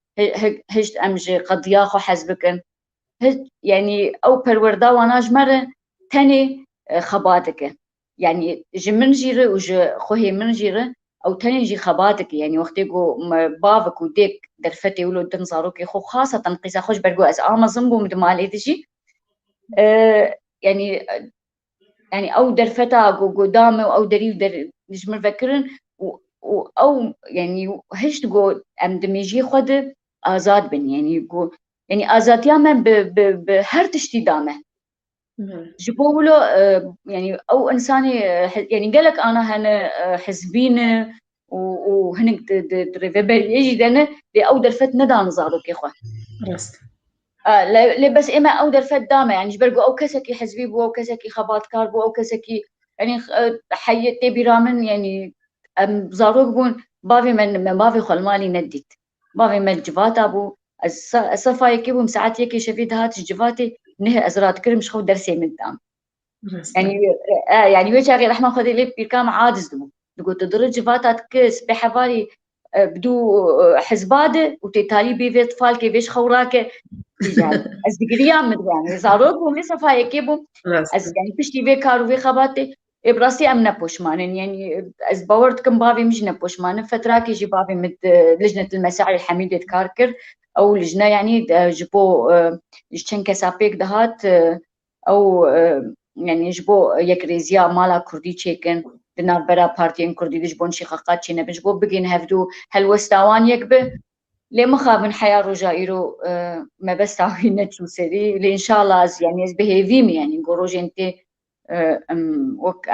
هجت أمجي قضيا خو حزبكن يعني أو بروردا واناج مرة تاني خباتك يعني جي من جيري وجي خوهي من جيري أو تاني جي خباتك يعني وقت يقو بافك وديك درفتي ولو دن صاروكي خو خاصة قيسا خوش برقو أز آما زنبو مدمالي دجي يعني أو درفتا قدامي أو دريو در نجمر فكرن أو يعني هشت جو أم دميجي خود آزاد بن يعني يقول يعني آزاديا من بهر تشتي دامه جبولو يعني أو إنساني يعني قالك أنا هنا حزبين وهنك دريفبر يجي دنا لأو درفت ندان زارو كيخوا لا بس إما أو درفت دامه يعني جبرقو أو كسكي حزبي بو أو كسكي خبات كاربو أو كسكي يعني حيتي برامن يعني زاروك بون بافي من بافي خلمالي نديت بافي من جفات أبو الصفا يكيبو مساعات يكي شفيد هات جفاتي نه أزرات كرم شخو درسي من دام يعني ويش أغي رحمة خذي لي بيركام عادز دمو تقول تدرج جفاتات كس بحوالي بدو حزبادة وتتالي بيفي طفال كيفيش خوراكه از دقريام يعني زاروك بوم صفا يكيبو از يعني بشتي في كارو في خباتي براسي أم نبوشمان يعني از باورد كم بابي مش نبوشمان فتراك يجي بابي مد لجنة المساعي الحميدة كاركر أو لجنة يعني جبو جشن كسابيك دهات أو يعني جبو يكريزيا مالا كردي تشيكن دنا برا بارتين كردي جبون شقاقات شينا بجبو بقين هفدو هل وستاوان يكبه لما خاب من حياة رجائيرو ما بس تعوين نتشو سري لإن شاء الله يعني از بهيفيم يعني نقول انتي وك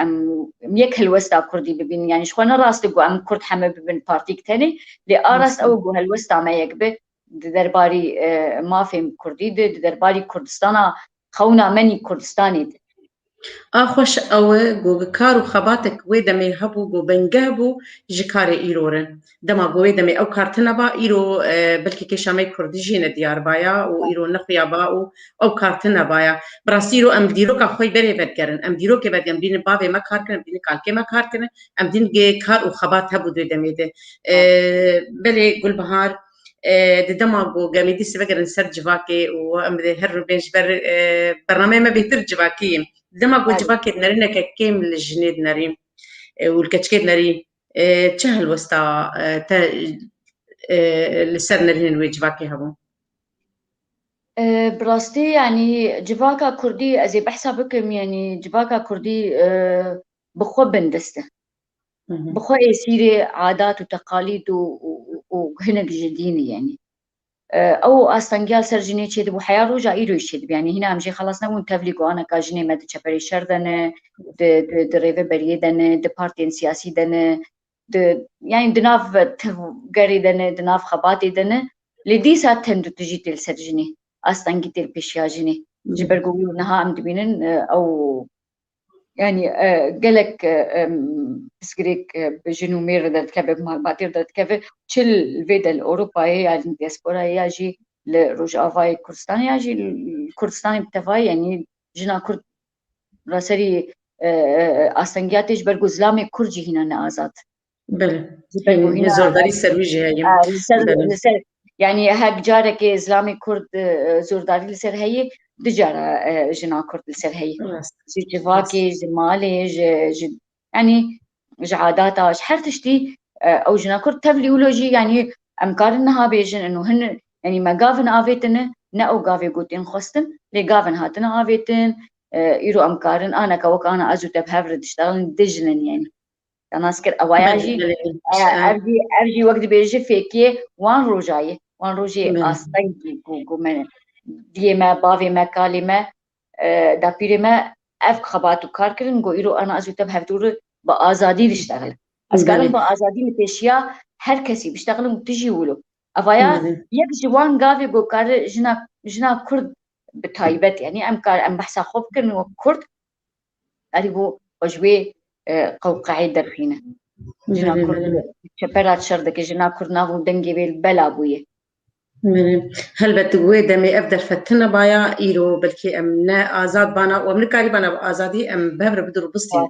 ميك هالوستا كردي ببين يعني شخونا راس تقو كرد حما ببين بارتيك تاني لأراس أو جو هالوستا ما يكبه درباري ما فهم كردي درباري كردستانا خونا مني كردستاني خوش أو جو كارو خباتك ويدمي هبو جو بنجابو جكاري إيرورن دما جو ويدمي أو كارتنا با إيرو بلكي كشامي كردجين ديار بايا وإيرو نخيا با أو كارتنا بايا براسيرو أم ديرو كخوي بري فدكرن أم ديرو كبد يم دين بابي ما كاركن دين كالكي ما كاركن أم دين جي كار وخبات هبو ويدمي ده بلي قول بهار ددماغو قاميدي سبقر نسر جواكي وأمد هر بينش برنامج ما بيتر جواكي دماغو جواكي نرينا ككيم الجنيد نريم والكتشكيد نري تشهل وسطا تا لسر نرين وجواكي هبو براستي يعني جواكا كردي أزي بحسابكم يعني جواكا كردي بخو بندسته بخو يصير عادات وتقاليد وهنك جديني يعني او استنجال سرجني تشد بو حياه رجع ايرو يشد يعني هنا امشي خلصنا ونتفليكو انا كاجني مد تشبري شردنه د ريفه بريدنه د بارتين سياسي دنه د يعني دناف غري دنه دناف خباتي دنه لدي ساعت تندو تجي تل سرجني استنجي تل بيشياجني جبرغو نها ام دبينن او يعني قالك بسكريك بجنو مير دات كبب مال باتير دات كبب تشل فيدا الأوروبا يعني الدياسبورا يجي لروجافاي كردستان يجي الكردستاني بتفاي يعني جنا كرد راسري أستنجاتش برجو زلامي كرجي هنا نازات بله برجو هنا زورداري سرويجي هاي لسر يعني هاك جارك إسلامي كرد زورداري لسر هي دجارة جنا كرد لسر هي جواكي جمالي يعني جعاداتها شحر تشتي او جنا كرد تبليولوجي يعني امكار انها بيجن انه هن يعني ما قافن آفيتن نأو قافي قوتين خستن لي قافن هاتن آفيتن يرو امكارن انا كوك انا ازو تبهفر تشتغل دجلن يعني انا اسكر اواياجي ارجي وقت بيجي فيكي وان روجي استنجي جو من دي ما بافي ما كالمه دا بيري ما اف خباتو کار کردن گو ایرو انا ازو تب هفتور با آزادی بشتغل از کارم با آزادی متشیا هر کسی بشتغل تجي ولو افايا يك جوان قافي گو کار جنا كرد بتايبت يعني ام کار ام بحثا خوب كرن و كرد اريبو وجوي قوقعي درخينه جنا كرد شبرات شردك جنا كرد نافو دنگي بيل بلا بويه هل بتقوي دمي أفضل فتنا بايا إيرو بلكي أمنا آزاد بانا ومن كاري بانا بآزادي أم بهبر بدر بستين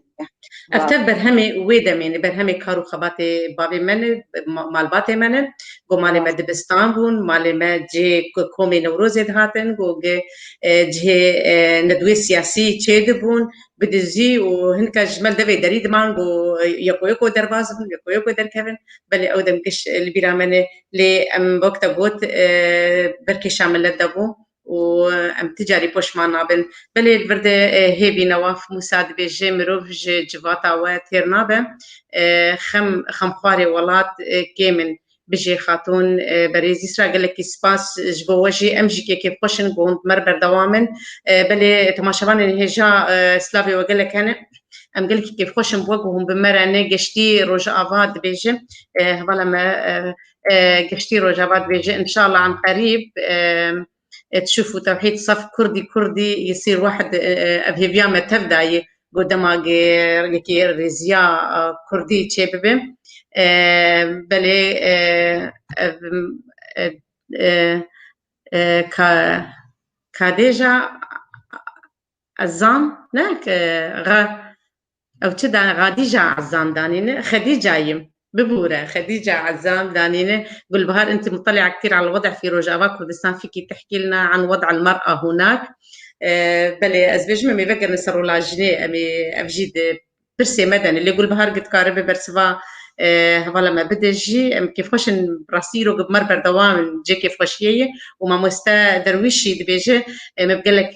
أفتر برهمي ويدمي برهمي كارو خباتي بابي من مالباتي من جو مالي ما دبستان بون مالي ما جي كومي نوروزي دهاتن جو جي ندوي سياسي تشيد بون بدزي وهنكا جمال دبي دريد مان جو يكو درباز بون يكو دركبن بلي أودم كش اللي بيرامني لي أم وقت بوت بركي شامل الدبو وأم تجاري بوش ما نابن بلي البرد هيبي نواف مساعد بيجي مروف جواتا وتير نابن خم خواري ولات كيمن بيجي خاتون بريزي سرا قال لك سباس جبوجي امجي كيف خوشن قوند مربر دوامن بلي تماشبان هجا سلافي وقال لك انا ام قال لك كيف خوشن بوقهم بمرانه قشتي روج افاد بيجي هبلا ما قشتي روجابات بيجي إن شاء الله عن قريب تشوفوا توحيد صف كردي يصير واحد أبهيبيا ما تبدأ قدما يكي رزيا كردي تشيبه بلي كاديجا عزام لا أو كذا غاديجة عزام دانين خديجة يم ببورة خديجة عزام دانينة قلبهار أنت مطلعة كثير على الوضع في روجافا كردستان فيكي تحكي لنا عن وضع المرأة هناك بلي أزبيج مي بقر نسرو لاجني أمي أفجيد برسي مدني اللي قلبهار قد قاربة برسفا هذا ما بدجي كيف خوش براسيرو قبل مربر دوام جي كيف خوشيه وما مستا درويشي دبيجي مبقلك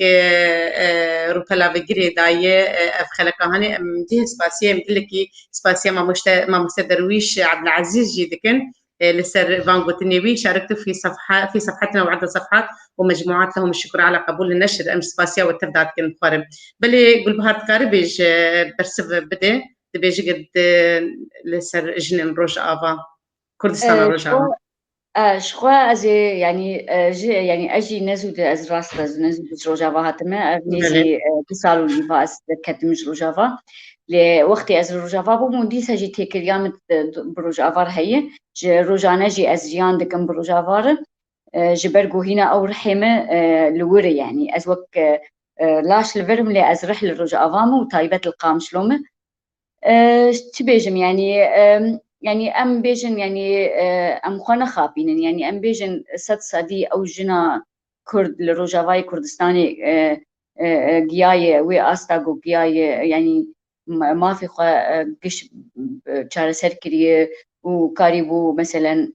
روبلا بقري داية أفخلك هاني دي سباسية مقلكي سباسية ما مستا درويش عبد العزيز جيدكن لسر فانغو تنيوي شاركت في صفحتنا وعدة صفحات ومجموعات لهم الشكر على قبول النشر أمس سباسية والتبدات كن خارب بلي قل بهار تقاربيج برسف بدي دبيجي قد لسر جنين روج آفا كردستان روج آفا شخوا از يعني اجي نزود از راست از نزود روجافا هاتما نيزي بسالو لي باس كتمش روجافا لوقتي از روجافا بو مودي سجي تيكريام بروجافا هي روجانا جي از جيان دكم بروجافا جبرغو هنا او رحمه لوري يعني از وك لاش الفرم لي از رحل روجافا وتايبت القام شلومه تبيجم يعني يعني ام بيجن يعني ام خونه خابين يعني ام بيجن صد صدي او جنا كرد لروجافاي كردستاني جياي وي استاغو جياي يعني ما في قش چاره سر كريه وكاريبو مثلا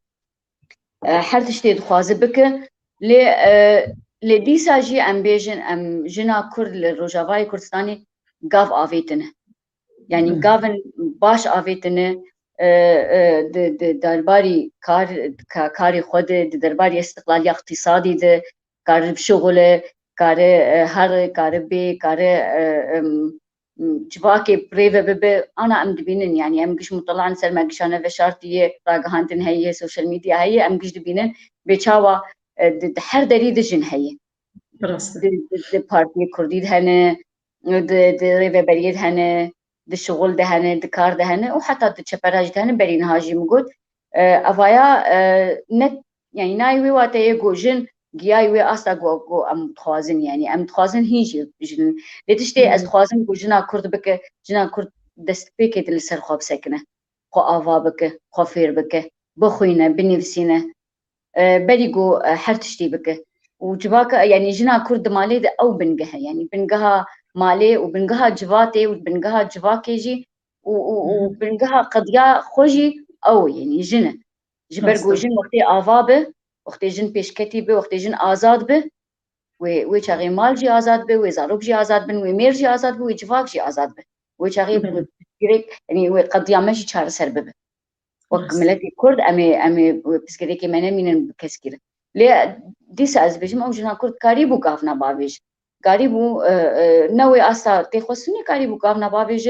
هر تشتي دخوازه بك لي ديسا جي ام بيجن ام جنا كرد لروجافاي كردستاني قاف آفيتنه يعني قافن باش آفيتنه درباري کاری خود درباري استقلالية اقتصادي ده کار بشغله کار هر کار بي کار جواكي بريفه ببه انا ام دبينن يعني ام قش مطلعن سر ما قشانه فشارتيه راقهانتن هي سوشيال ميديا هي ام قش دبينن بيچاوا هر دری دجن هي د بارتي كرديد هنه د ريفه بريد هنه د شغل ده هنه د کار ده هنه وحتى د چپراج ده هنه برين هاجي مقود افايا نت يعني نايوي واتي جوجن جيايوي استا جو ام تخوازن يعني ام تخوازن هيجي جن لتشتي از تخوازن جوجنا كرد بك جنا كرد دست بيك دل سر خوب سكنه خو افا بك خو فير بك بخوينه بنفسينه بريجو هر تشتي بك وجواك يعني جنا كرد مالي ده او بنجها يعني بنجها مالي وبنجها جواتي وبنجها جواكيجي وبنجها قضية خوجي او يعني جنة جبرجو جن وقتي آفابه وقتي جن بيشكتي به وقتي جن آزاد به وشاغي مال جي آزاد به وزاروب جي آزاد به ومير جي آزاد به وجواك جي آزاد به وشاغي يعني قضية ماشي شار سر به وكملتي كرد أمي بسكريكي منا من كسكير ليه ديس از بيجم أو جنا كرد قريبو قافنا بابيج قريبو نوي أسا تخصني قريبو قافنا بابيج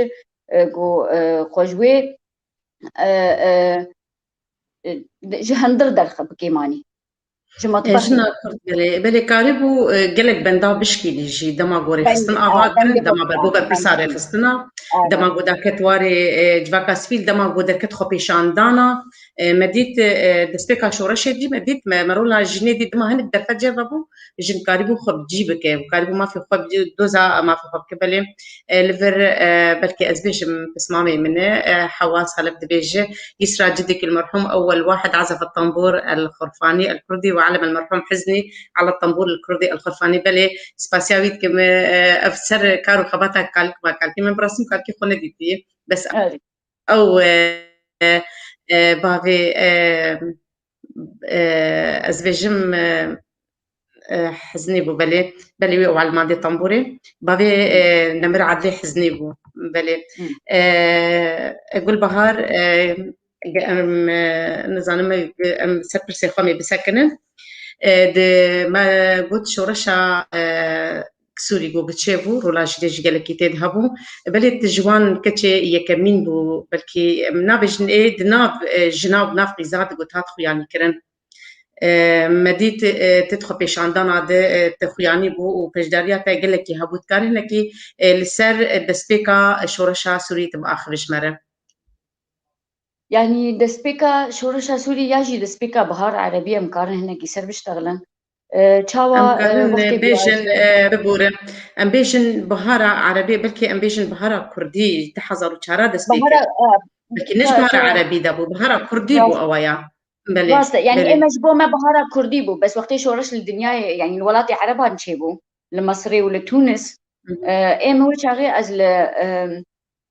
جو خوجوي جهندر درخ بكيماني جنا كرد بلي قريبو قلق بندا بشكي ليجي دما غوري خستن آفاقن دما بربوغا بيساري خستنا دما غودا كتواري جواكا سفيل دما غودا كتخو بيشان دانا مديت دستيكا شورشة دي مديت مرولا جني دي دما هنك درفت جربو جن قريبو خب جيبك وقريبو ما في خب دوزا ما في خب كبلي لفر بلكي أزبيج بسمامي منه حواس هلب دبيج يسرى جدك المرحوم أول واحد عزف الطنبور الخرفاني الكردي وعلم المرحوم حزني على الطنبور الكردي الخرفاني بلي سباسياويت كما أفسر كارو خباتها كالك ما كالكي من براسم كالكي خونة ديتي بس أو بافي أزبيجم حزني بو بلي ويقو على الماضي طنبوري بافي نمر عدلي حزني بو بلي أقول بهار نزانم سربرسي خامي بسكنه de ma قلت شورشا كسوري جو بتشافو رولاج ديج قالك تذهبوا بلت جوان كتشي يكمين بو بلكي منابج دناب جناب ناف بزاد قلت هات خوياني كرن مديت تدخل بيشاندانا ده تخوياني بو وبجداريا تقول لك هبوت كارن لكي لسر دستيكا شورشا سوري تبقى خرج مره يعني دسبيكا شورشا سوري ياجي دسبيكا بهار عربية مقارن هنا كيسر بيشتغلن تشاوا وقت بيجن ببورة ام بيجن بهارة عربية بلكي ام بيجن بهارة كردي تحضروا شارع دسبيكا بلكي نش بهارة عربي دابو بهارة كردي بو أوايا بلي يعني إما جبو ما بهارة كردي بو بس وقتي شورش الدنيا يعني الولاد عربها نشيبو لمصري ولتونس إما هو شاغي أز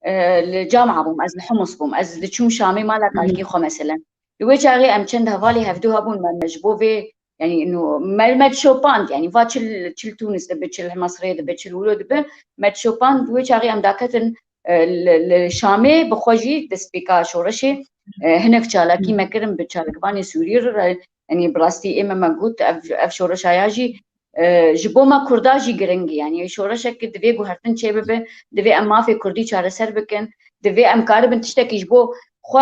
الجامعة بوم أز الحمص بوم أز لتشوم شامي مالا كالكي خو مثلا لوي شاغي أم چند هفالي هفدوها بون ما مجبوبة يعني إنه ما تشوباند يعني فاتشل تونس دبتشل مصري دبتشل ولو دب ما تشوباند لوي شاغي أم داكتن الشامي بخوجي دسبيكا شورشي هناك شالكي مكرم بتشالكباني سورير يعني براستي إما ما قلت أف شورش هياجي جبو ما كرداجي جرنجي يعني شورشك دبي جوهرتن شيء ببه دبي أم ما في كردي شار سر بكن دبي أم كاربن تشتكي جبو خو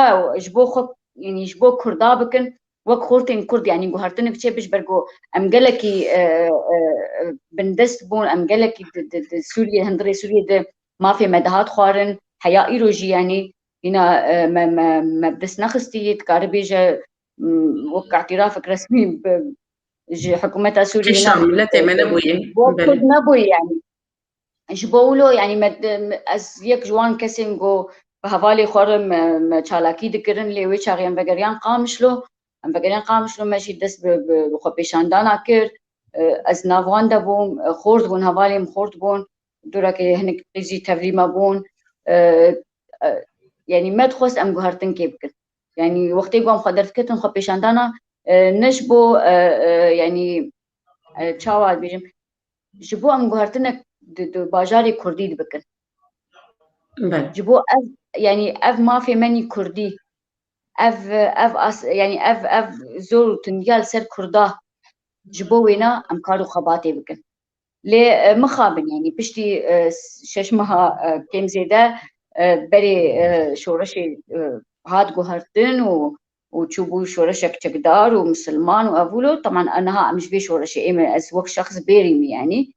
يعني جبو كردا بكن وك خورتين كرد يعني جوهرتن كشيء بيش برجو أم جلكي بندست بون أم جلكي سوريا هندري سوريا ده ما في مدهات خارن حياة إيروجي يعني هنا ما بس نخستي تقاربيجا وقع اعترافك رسمي بحكومة سوريا كشام لا تمنى بوي نبوي يعني جبولو يعني از يك جوان كسنجو بهوالي خورم چالاکی دکرن لیوی چاقی ام وگریان قامشلو ماشي دست بخو پیشاندانا کرد از ناوان دا بوم خورد بون هوالیم خورد بون دورا که هنک قیزی تفلیما بون يعني ما تخص ام جوهرتن كيف كن يعني وقتي قام خدرت كتن خو پیشاندانا نشبو يعني چاوال بيجم جبو ام جوهرتن باجاري كردي بكن جبو اف يعني اف ما في مني كردي اف يعني اف زور تنجال سر كردا جبو وينا ام كارو خباتي بكن لي مخابن يعني بشتي ششمها كم زيادة بري شورشي هاد جوهرتن وتشوفوا شورشك تقدار ومسلمان وأبولو طبعا أنا مش بي شورشي إيمة از وقت شخص بيريمي يعني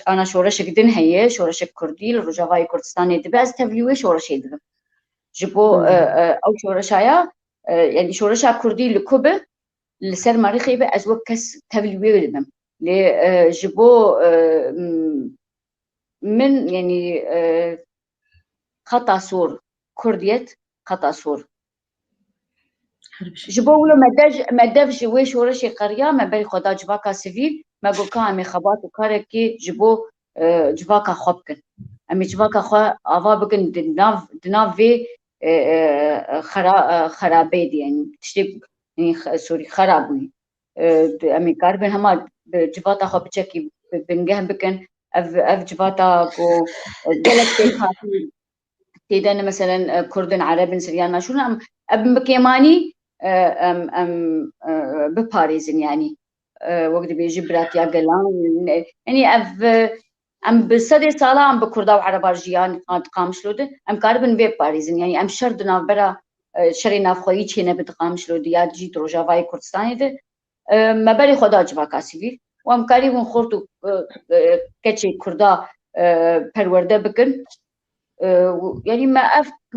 أنا شورشك دن هي شورشك كردي الرجاوي كردستاني دبي از تبليوي شورشي دبي جبو أو شورشايا يعني شورشا كردي لكوبة لسر ماريخي بي از وقت كس تبليوي دبي جبو من يعني خطا صور كرديت خطا صور جبو له مدف جوي شورشي قرية ما بري خدا جواكا سيفيل ما قوكا عمي خبات وكاركي جبو جواكا خوبكن عمي جواكا خو آوا بكن دناف في خرابي دي يعني تشتي يعني سوري خرابوي عمي كاربن هما جواتا خو بچكي بنجه بكن اف جواتا كو جلك تيدان مثلا كردن عربن سريان شو ام بكيماني ام بباريزن يعني وقت بيجي براتيا قلان يعني ام بصدي صالة ام بكردا وعرب جيان قامشلود ام كاربن في باريزن يعني ام شردنا برا شري نافخوي هنا بتقامشلود يا جي روجافاي كردستاني ده ما بالي خدا جوا كاسيفي وام كاري خورتو كتشي كردا پرورده بكن يعني ما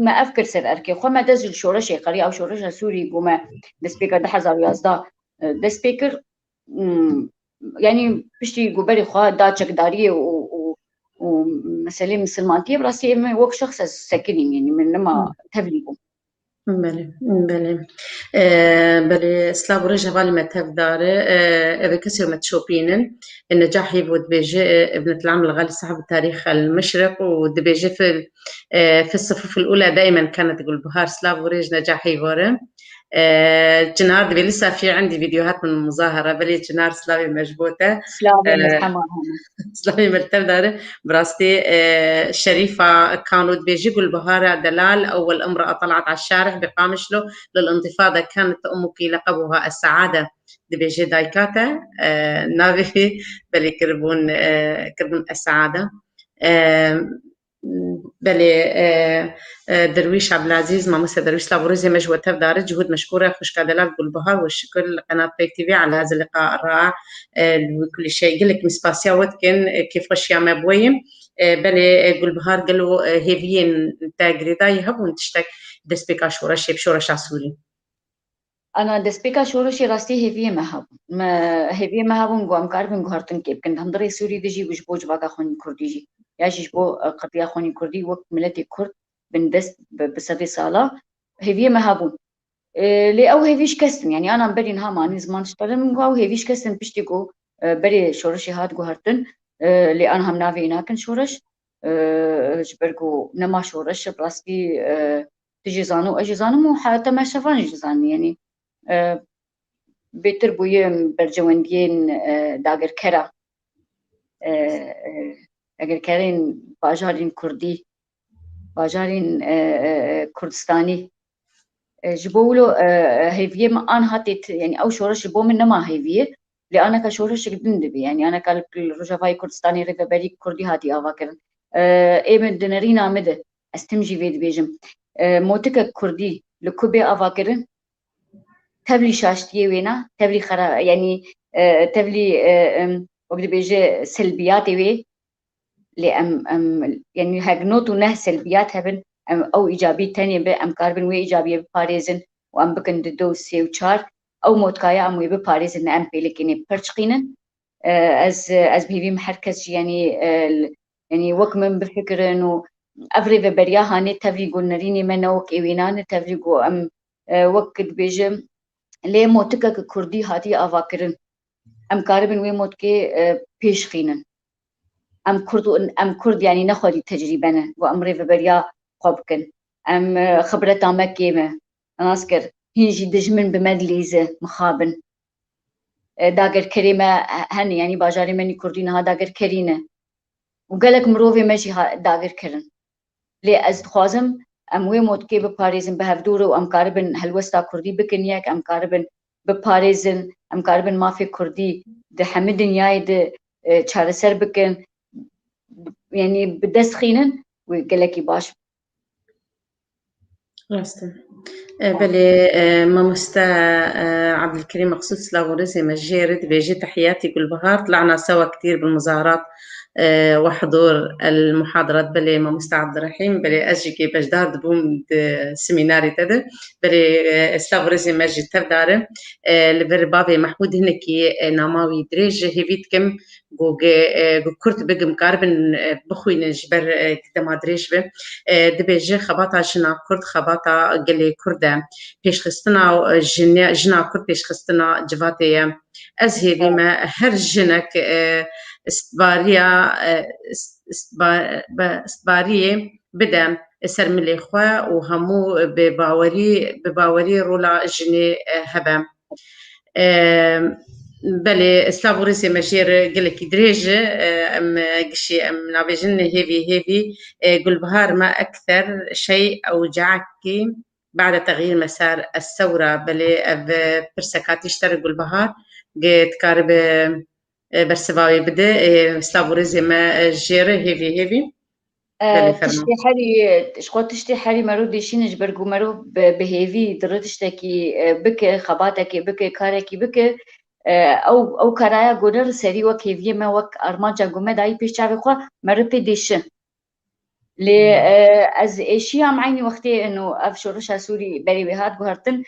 افكر سر اركي خو ما دزل شورش قري او شورش سوري قوما دسبيكر ده 2011 دسبيكر يعني بشتي قبري خو دا چكداري ومسألة مسلمانتية براسي وك شخص ساكنين يعني من لما تبليغو بله بله سلاو رجع بالي ما تفداره بكسر ما تشوبينن النجاح يبود بيجي ابنة العم الغالي صاحب تاريخ المشرق ودبيجي في الصفوف الأولى دائما كانت تقول بهار سلاو رج نجاح يبوره جنار دبي لسه في عندي فيديوهات من المظاهرة بلي جنار سلاوي مجبوطة سلاوي مرتب داره براستي شريفة كانوا بيجي البهارة دلال أول امرأة طلعت على الشارع بقامشلو للانتفاضة كانت أمك لقبها السعادة دبيجي دايكاتا نافي بلي كربون السعادة بله درويش عبد العزيز ماموسة درويش لابوريزي مجهودها بدارة جهود مشكورة خوش دلال قلبها والشكر لقناة بيك تي في على هذا اللقاء الرائع وكل شيء قلك مسباسيا وتكن كيف خشيا مبويم بله قلبها قالوا هيفين تاقريدا يهبون تشتك دسبيكا شورشي بشورش عسولي أنا دسبيكا شورشي راستي هيفي مهابون قوام كاربن قهرتن كيف كنت هندري سوري دجي وجبوج باقا خوني كرديجي ياش بو قطيع خوني كردي وقت ملتي كرد بندست بسدي صالة هيفي مهابون لي أو هيفيش كستن يعني أنا بري نها ماني زمان اشتغل أو هيفيش كستن بشتيقو بري شورشي هاد قهرتن لي أنا هم نافي هناكن شورش جبرقو نما شورش براستي تجي زانو أجي زانو مو حتى ما شافاني جزاني يعني بيتر بويم برجواندين داگر كرا داگر كرين باجارين كردي باجارين كردستاني جبولو هيفيه ما أنا هاتيت يعني أو شورش جبو من نما هيفيه لأنا كشورش جدن دبي يعني أنا كالرجافاي كردستاني ريفابري كردي هاتي أفاكرن من دنرينا مده استمجي فيد بيجم موتك كردي لكوبي أفاكرن تبلي شاشتيه وينا تبلي خرا يعني تبلي وقت بيجي سلبيات وي يعني هجنوت ونه سلبيات هبن او ايجابيه تانية بام كاربن وي ايجابيه باريزن وام بكن دو سي وشار او موتكايا ام وي باريزن ام بيلكيني برشقينن از بيبي محركز يعني يعني وكمن بفكر انه افري بريا هاني تفريقو نريني منا وك ايوينان تفريقو ام وقت بيجم لي موتك كردي هاتي افاكرن ام كاربن وي موتكي بيش خينن ام كرد يعني نخوري تجربنا وام ريف بريا قبكن ام خبرة مكيمة ناسكر هيجي دجمن بمدليزة مخابن داگر كريمة هني يعني باجاري مني كردين ها داگر كرينة وقالك مروفي ماشي داگر كرن لي از خوازم ام وی موتكي بباريزن بهفدور و ام كاربن هلوستا كردي بكنياك ام كاربن بباريزن ام كاربن ما في كردي ده حمد دنياي ده چارسر بكن يعني بدست خينن وقالك باش راسته بلي مامستا عبد الكريم مقصود لاغوريزي مجيرد بيجي تحياتي كل بهار طلعنا سوا كتير بالمظاهرات وحضور المحاضرات بلي مامستا عبد الرحيم بلي أجيكي بجدار دبوم سيميناري تده بلي سلاغوريزي مجي تبداره لبر بابي محمود هنكي ناماوي دريج هيفيت كم جو كرت بقم كاربن بخوي نجبر كتما دريج به دبيجي خباطا جنا كرد خباطا قلي كردا پیش خستنا جنا كرد پیش خستنا جواتي از هذه ما هر جنك استبارية بدم سر ملي خوا وهمو بباوري رولا جني هبا بله سلاغوريسي مشير قلك دريج ام قشي ام نابجن هيفي قل بهار ما اكثر شيء اوجعك بعد تغيير مسار الثورة بله برسكات يشترق البهار قد كارب برسباوي بده سلاغوريسي ما جير هيفي تشتي حري شقوت تشتي حري مرو ديشين جبرقو مرو بهيفي درتشتكي بك خباتك بك كاركي بك او كرايا غودر سري وك هيفي ما وك ارمانجا غومه داي بيش چاوي خو مرو بيديش لي از ايشي ام عيني وقتي انه اف شورش سوري بري بهات غهرتن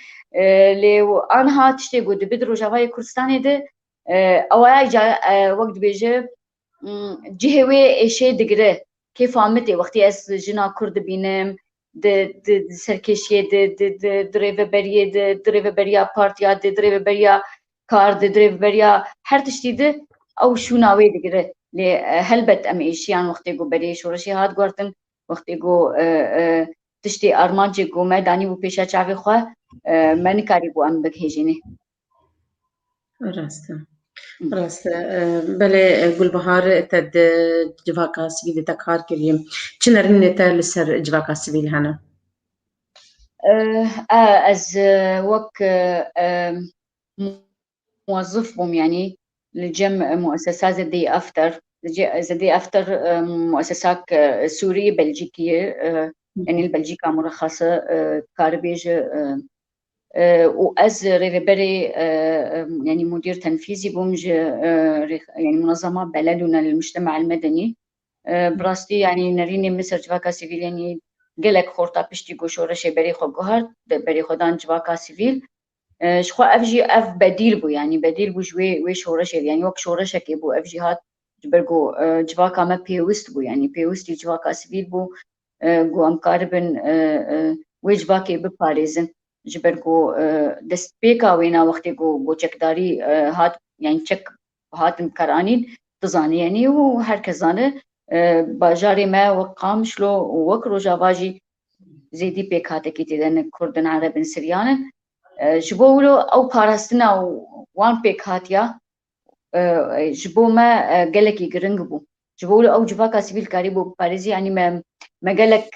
لي انها تشتي غود بدرو جواي كردستان ده اويا جا وقت بيجي جهوي ايشي دغره كيف عمتي وقتي اس جنا كرد بينم د سركشيه د دريفه بريا بارتيا د دريفه بريا كار د دريفه بريا هر تشتي ده او شو ناوي دغره لي هلبت ام ايشيان وقتي جو بري شورشي هات غورتن وقتي جو تشتي ارمانجي جو ميداني و بيشا چاوي خو من كاري جو ام بكهجيني راسته بله گل بهار تد جواکا سویل تکار کریم چنرین تا لسر جواکا سویل هنا از وك موظف بوم يعني لجم مؤسسات زدي افتر مؤسسات سورية بلجيكية يعني البلجيكا مرخصة كاربيج وأز ريفبري يعني مدير تنفيذي بومج يعني منظمة بلدنا للمجتمع المدني براستي يعني نريني مصر جواكا سيفيل يعني قلق خورتا بشتي قشورة بري خو قهر بري خودان جواكا سيفيل شخو أفجي أف بديل بو يعني بديل بو جوي شورش يعني وك شورش كي بو أفجي هات جبرقو جواكا ما بيوست بو يعني بيوستي جواكا سيفيل بو قو أم كاربن ويجواكي بباريزن جبرقو دست بيكا وينا وقتي قو چكداري هات يعني چك هات مكرانين تزاني يعني وهركز زانه باجاري ما وقام شلو وك روجا باجي زيدي بيك هاتكي تدن كردن عربن سريانن جبولو او باراستنا وان بيك هاتيا جبو ما قالك يقرنق بو جبولو او جباكا سيفيل كاريبو باريزي يعني ما قالك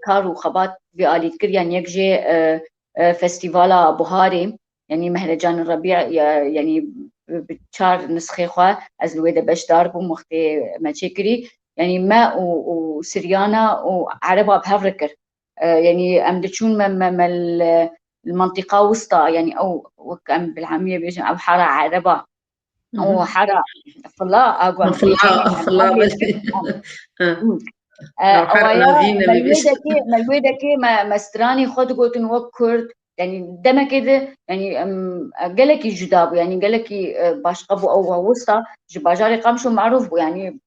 كارو خبات في آليت كر يعني يكجي فستيفالا بوهاري يعني مهرجان الربيع يعني بتشار نسخي خوا از الويدا بشدار بو مختي ما تشكري يعني ما وسريانا وعربا بهفركر يعني ام دتشون ما المنطقة وسطى يعني أو وكأن بالعامية بيجي أو حارة عربة أو حارة فلا أقوى فلا أو ملويدة كي ما استراني خد قوتن وكرد يعني دم كده يعني قالك جدابو يعني قالك باشقبو أو وسطى جباجاري قامشو معروف بو يعني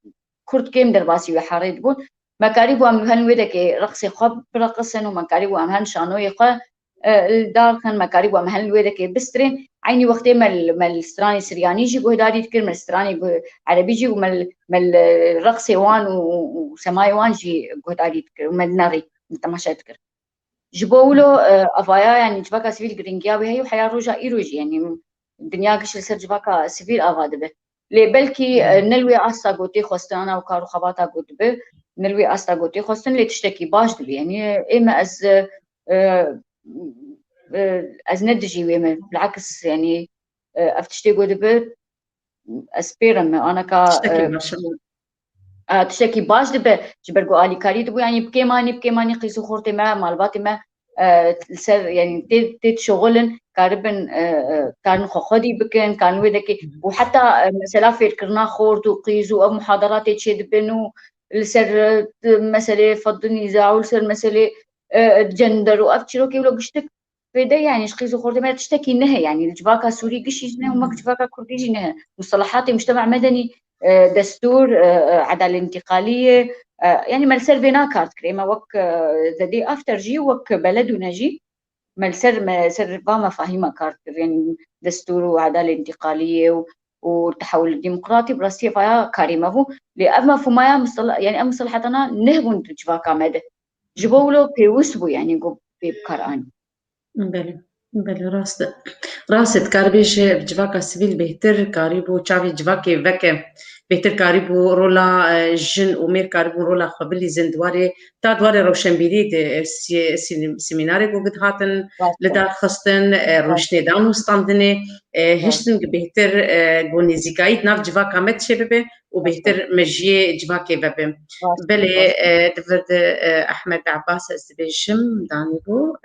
كرد كيم درباسي وحاريد بون مكاري بو أم هن ويدك رقص خب برقصن ومكاري بو أم هن شانوي خا الدار خن مكاري بو أم هن ويدك بسترين عيني وقتي مال ستراني سرياني جي بو داري تكر مال ستراني عربي جي ومال رقص وان وسماي وان جي بو داري تكر ومال ناري تماشا تكر جبولو افايا يعني جباكا سيفيل جرينجيا وهي وحيا روجا ايروجي يعني الدنيا قش لسر جباكا سيفيل افادبه لي بلكي نلوي استا قوتي خوستانا وكارو خباتا قوتبه نلوي استا قوتي خوستن لي تشتكي باش دبي يعني اما از ندجي ويما بالعكس يعني افتشتي قوتبه اسبيرم انا كا تشتكي باش دبه جبرقو آلي كاري دبو يعني بكيماني قيسو خورتي ما مالباتي ما سر يعني تيت شغلن كاربن كان خودي بكن كان ودك وحتى مثلا في كرنا خورت وقيزو او محاضرات تشي دبنو السر مسألة فض النزاع والسر مسألة جندر وافتشلو كيلو قشتك فده يعني شقيزو خورتي ما تشتكي نها يعني الجباكا سوري قشي نها وما جباكا كردي نها مصطلحات مجتمع مدني دستور عدالة انتقالية يعني ملسر بينا كارت كريمة وك ذا دي افتر جي وك بلدنا جي ملسر با مفاهيم كارت يعني دستور وعدالة انتقالية والتحول الديمقراطي براسية فيها كريمة هو لأما فمايا مصطلح يعني أم مصطلحاتنا نهبون تجوا كامدة جبولو بيوسبو يعني جو بكران بله راست کاربیش جواکا سیویل بهتر کاریبو چاوی جواکی وکه بهتر کاریبو رولا جن و میر کاریبو رولا خبلی زندواره تا دواره روشنبیری ده سیمیناری گوگد هاتن لدار خستن روشندان وستاندنه هشتن بهتر گونی زیگاید ناف جواکا مت شبه و بهتر مجیه جواکی وبه بله دفرد احمد عباس استبیشم دانی بو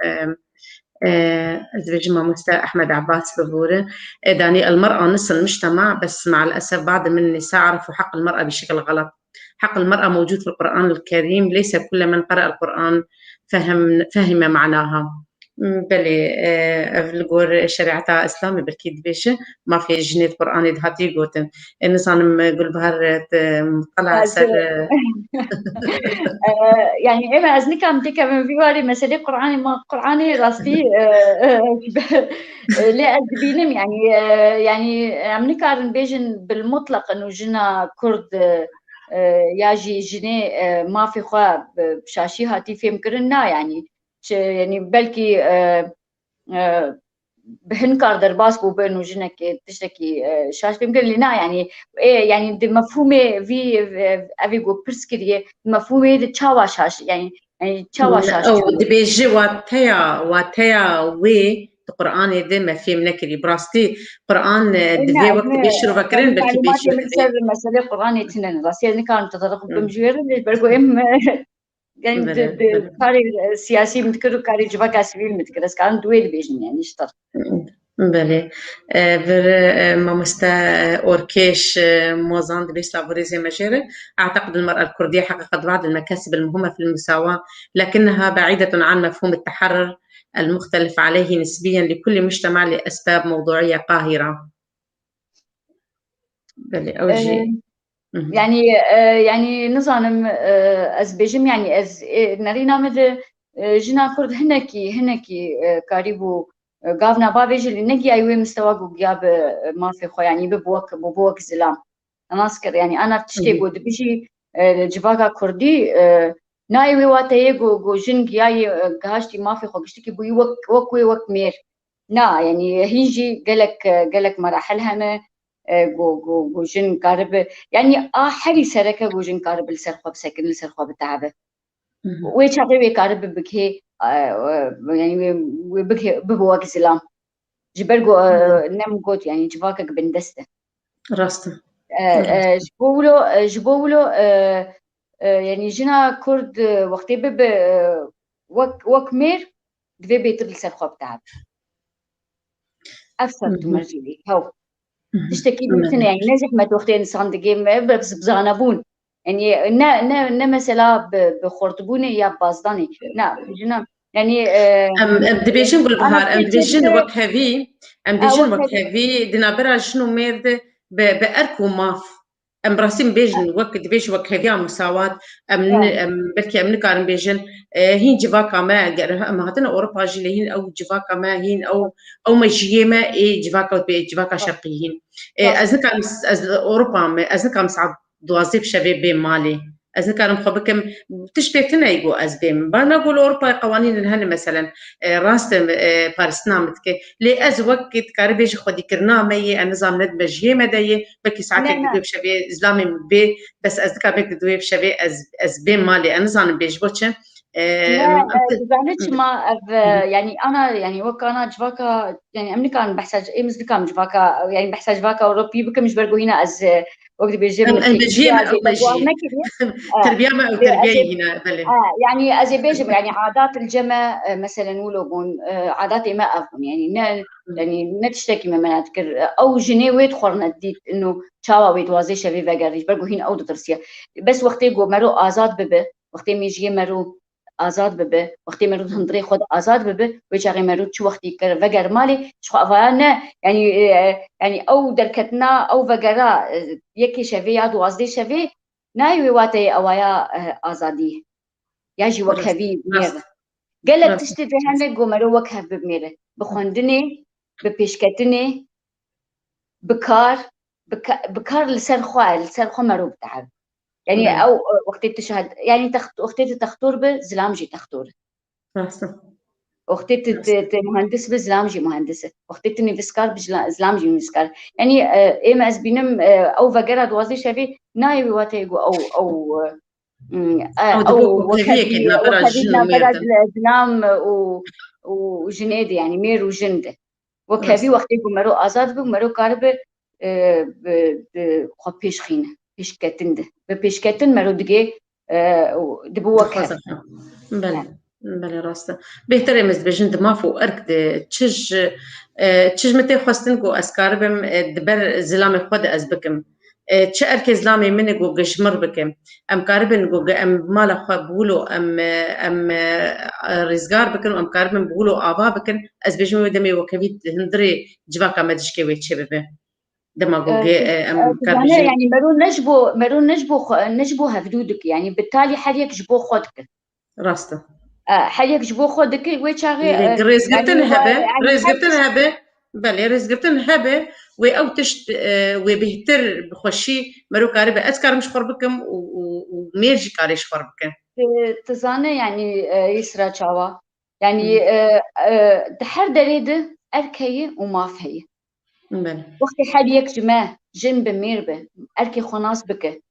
الفيجما مستر أحمد عباس ببورة داني المرأة نصف المجتمع بس مع الأسف بعض من النساء عرفوا حق المرأة بشكل غلط. حق المرأة موجود في القرآن الكريم ليس كل من قرأ القرآن فهم معناها. بلي الجور شريعتها إسلامي بالكيد بيش ما في جنيد قرآني دهاتي قوتن النظام قل بهر طلع سر يعني إما أزنك عم تكمل في واري مسألة قرآني ما قرآني راستي لا أدبينم يعني عم نكارن بيجن بالمطلق إنه جنا كرد ياجي جني ما في خوا بشاشي هاتي فيم كرنا يعني بلكي بهنكار درباس بو بينو جنك تشتكي شاش بيمكن لنا يعني ايه يعني دي مفهومه في افي جو برسكريه مفهومه دي تشاوا شاش يعني تشاوا شاش او دي بيجي واتيا وي القرآن ده ما في منكري براستي قرآن دي وقت بيشرو بكرين بلكي بيشرو مثل مسألة القرآن يتنن راسي يعني كان تطرق بمجوير برقو ام يعني كاري سياسي متكرر كاري جبا سيفيل متكرر كان دويل بيجن يعني اشتر بله ما مستا أوركيش موزان دبيش لابوريزي مجيرة أعتقد المرأة الكردية حققت بعض المكاسب المهمة في المساواة لكنها بعيدة عن مفهوم التحرر المختلف عليه نسبيا لكل مجتمع لأسباب موضوعية قاهرة. بله أوجي يعني نظام أزبيجم يعني نرينا مثل جنا كرد هنكي كاريبو قافنا بابيج اللي نجي أيوة مستوى جاب ما في خو يعني ببوك زلام أنا أذكر يعني أنا بتشتي بود بيجي جباكا كردي نايوي واتيه جو جن جاي جهاشتي ما في خو بيشتكي بوي وك مير نا يعني هيجي قالك مراحلها ما جو جن قارب يعني حري سركه جو جن قارب السرخه بسكن السرخه بتعبه ويش عقبي قارب بكه يعني بكه ببواك سلام جبرجو نم قوت يعني جواكك بندسته راسته جبولو يعني جنا كرد وقتي بب وك مير دفي بيتر السرخه بتعب أفسر تمرجلي هو تشتكي بيتنا يعني نزح ما توختين صندقين بس بزانبون يعني نا مثلا بخرطبوني يا باصداني نا جنا يعني ام دبيجن قول بهار ام دبيجن وقت هذي دينا برا شنو ميرد بأركو ماف ام براسم بيجن وقت بيج وقت هذه مساواة ام بركي ام نكارن بيجن هين جواكا ما هاتنا اوروبا جي هين او جواكا ما هين او مجيما اي جواكا جواكا شرقيين از نكارن از اوروبا از نكارن صعب دوازيب شباب بين مالي از نكارن خبكم تشبهتنا يقو از بين بانا نقول اوروبا قوانين الهن مثلا راست بارسنا متك لي از وقت كاربيج خدي كرنا مي النظام ند مجيما داي بكي ساعات يقدو بشباب اسلامي بي بس از نكارن يقدو بشباب از بين مالي النظام بيج بوتشن لا زانيتش ما يعني انا يعني وكانا جواكا يعني امني كان بحساج ايه مثل كان جواكا يعني بحساج جواكا اوروبي بك مش برجو هنا از وقت بيجي من المجيء ما او مجيء تربيه ما او تربيه هنا بله يعني از بيجي يعني عادات الجمع مثلا ولوبون عادات ما افهم يعني يعني نتشتكي من اذكر او جنيويت خورنا ديت انه تشاوا ويت وازي شبي فاجريش برجو هنا او درسيه بس وقت يجو مرو ازاد ببه وقت يجي مرو آزاد ببه وقتی مرد هندری خود آزاد ببه و چاقی مرد چه وقتی کر وگر مالی شخو افایانه يعني او دركتنا او وگرا یکی شوی یا دوازده شوی نایوی واتی اوایا آزادی یا جی وکهوی میره قالت تشتي في هنه قومرو وكهف بميره بخوندني ببيشكتني بكار لسان خو مرو بتاعه يعني او وقتي تشهد يعني وقتي تختور بزلامجي تختور وقتي مهندس بزلامجي مهندسه وقتي نيفسكار بزلامجي نيفسكار يعني اما اسبينم او فقرا دوازي شافي نايبي واتيغو او وكبي نبرد زلام وجنيدي يعني مير وجنده وكبي وقتي مرو ازاد مرو كارب بخبيش خينه بيشكتنده ببيشكتن مرو دقي دبوكه بله راسته بهتره مز بجند ما فو ارك تشج متى خواستنكو اسكاربم دبر زلامي خود ازبكم تش ارك زلامي منكو قشمر بكم ام كاربن ام مالا خو بولو ام رزقار بكم ام كاربن بولو ابا بكم از بجمو دمي وكبيت هندري جواكا مدشكي ويتشبه دماغوجي يعني مرون نجبو هفدودك يعني بالتالي حريك جبو خودك راسته حريك جبو خودك ويشاغي رزقتن هبه بله رزقتن هبه او تشت وبهتر بخشي مرو كاربه اذكر مش خربكم وميرجي كاريش خربكم تزانه يعني يسرا تشاوا يعني دحر دريده اركيه وما فهي وقتی حريك جماع جنب ميربه اركي خناص بك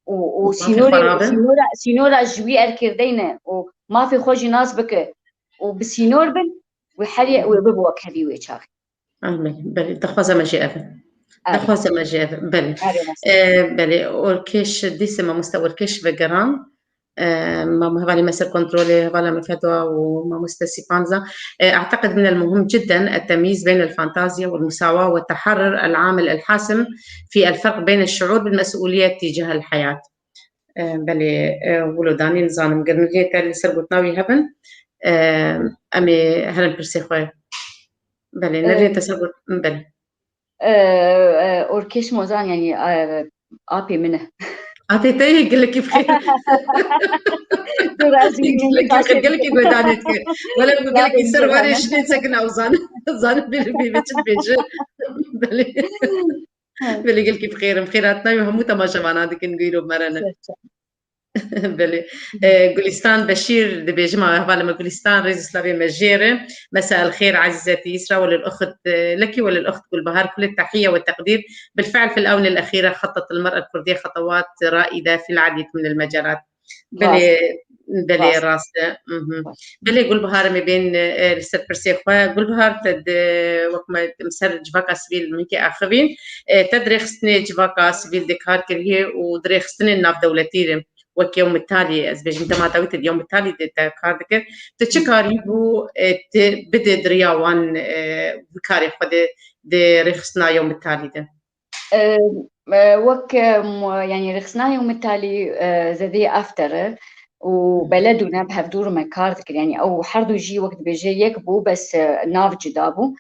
وسينورا جوي اركردينه وما في خوجي ناس بك وبسينور بن وحري وببوك هذي ويشاغ بله دخوازه مجيئه دخوازه مجيئه بله بله اوركيش ديسما مستوى اوركيش وجران ما هذا مسار كنترولي هذا مفتوى وما مستسي بانزا أعتقد من المهم جدا التمييز بين الفانتازيا والمساواة والتحرر العامل الحاسم في الفرق بين الشعور بالمسؤولية تجاه الحياة بلي ولداني نظام قرنجي تالي سرقتناوي هبن أمي هرم برسي خوي بلي نرجع تسرقت بلي أوركيش موزان يعني آبي منه عطيتيه يقول لك كيف خير قال لك يقول دانيت خير ولا يقول لك يسر وري شنو سكن او زان بيجي بلي قال كيف خير بخيراتنا وهمو تماشى معنا ديك نغيرو مرنا بلي جولستان بشير دبي جماعة هذا جولستان رئيس سلافي مجيرة مساء الخير عزيزتي يسرا وللأخت لك وللأخت بالبهار كل التحية والتقدير بالفعل في الآونة الأخيرة خطت المرأة الكردية خطوات رائدة في العديد من المجالات بلي راسته بلي قول بهار ما بين لسه برسيخوا قول بهار تد وكما مسر جواكا سبيل منك آخرين تدريخ سنة جواكا سبيل دكار كريه ودريخ سنة ناف دولتي وكيوم التالي أزبج أنت ما تويت اليوم التالي تكاردك تشكاري هو بدأ درياوان بكاري خده رخصنا يوم التالي ده وك يعني رخصنا يوم التالي زدي أفتر وبلدنا بهفدور مكاردك يعني أو حردو جي وقت بيجي يكبو بس ناف جدابو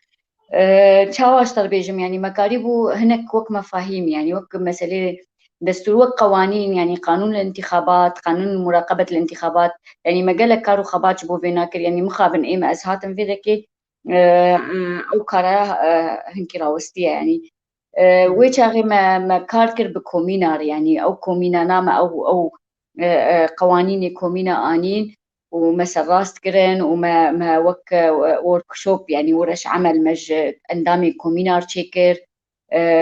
تشاواش تربيجم يعني مكاريبو هناك وك مفاهيم يعني وك مسألة دستور وقوانين يعني قانون الانتخابات، قانون مراقبة الانتخابات، يعني ما قالك كارو خباج بو فيناكر يعني مخابن إيما أزهاتن في ذكي أو كارا هنكي راوستيا يعني ويشاغي ما كاركر بكومينار يعني أو كومينا نامة أو قوانين كومينا آنين ومثل راست كرن وما وك وركشوب يعني ورش عمل مج اندامي كومينار تشيكر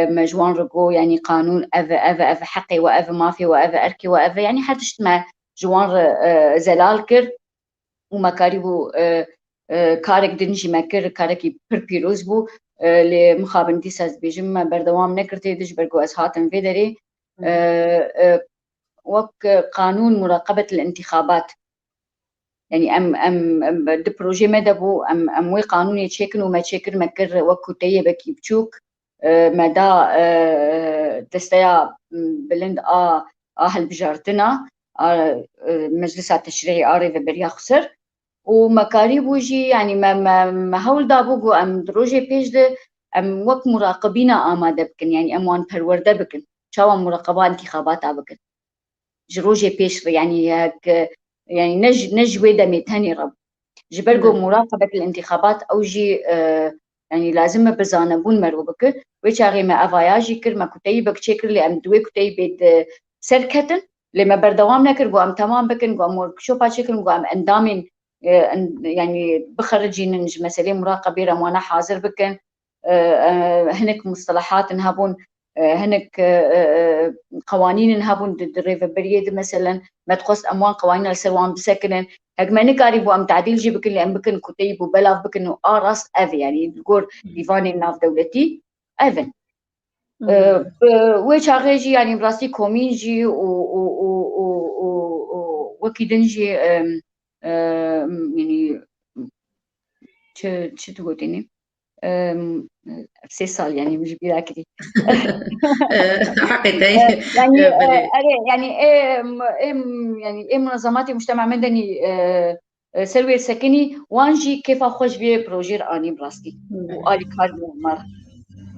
مجوان رجو يعني قانون أف حقي وأف مافي وأف أركي وأف يعني حتى ما جوان زلالكر وما كاريبو كارك دنجي مكر كاركي بيروز بو لمخابن تيساز بيجم بردوام نكرتي دش برجو أسهاتن فيدري وك قانون مراقبة الانتخابات يعني ام د بروجي مدبو وي قانون يتشكل وما تشكل مكر وكو تيبك يبتشوك مدى تستيا بلند هالبجارتنا مجلس التشريعي آري بريا خسر ومكاري بوجي يعني ما هول دابوغو ام دروجي بيش ده ام وك مراقبين آماده بكن يعني ام وان پرورده بكن شاوا مراقبة انتخابات بكن جروجي بيش يعني يعني نج ويدا ميتاني رب جبرجو مراقبة الانتخابات أو جي يعني لازم بزانبون مروبك ويشاغي ما أفاياجي كر ما كتيبك شكر اللي أم دوي كتيبت سركتن لما بردوام نكر جو أم تمام بكن جو أم شوفا شكل جو أم أندامين يعني بخرجين نج مسألة مراقبة رموانا حاضر بكن هناك مصطلحات نهابون هناك قوانين نهابون دريفة بريد مثلا ما تخص أموال قوانين السروان بسكنن هكما نكاري بو أم تعديل جي بكن لأم بكن كتيب وبلاف بكن راس أفي يعني تقول ديفاني ناف دولتي أفن ويش عغيجي يعني براسي كومينجي وكيدنجي يعني شو تقوليني سال يعني مش بلاكري حقيقة يعني يعني يعني منظمات المجتمع المدني سلوي السكني وانجي كيف خوش بيه بروجير اني براستي والي كارد مر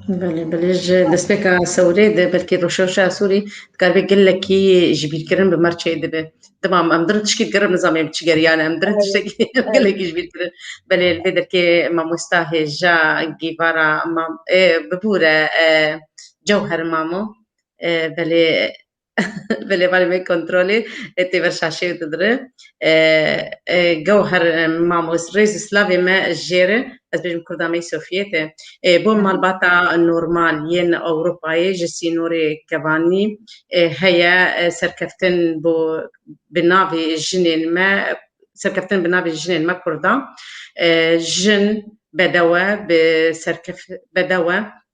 بله دستك سوري بلكي روشوشا سوري قال بيقول لك كي جبير كرم بمرشي دبه تمام ام درت شكي تقرب نظامي بتشجريانا ام درت شكي قال لك جبير كرم بله البدر كي ما مستاهي جا جيفارا ما ببورة جوهر مامو بله بله بالي مي كنترولي تي برشاشي تدري جوهر ماموس ريز سلافي ما جيري از بيجم كردامي سوفيتي بون مالباتا نورمال ين أوروباي جسي نوري كباني هيا سركفتن بو بنافي جنين ما سركفتن بنافي جنين ما كردا جن بدوا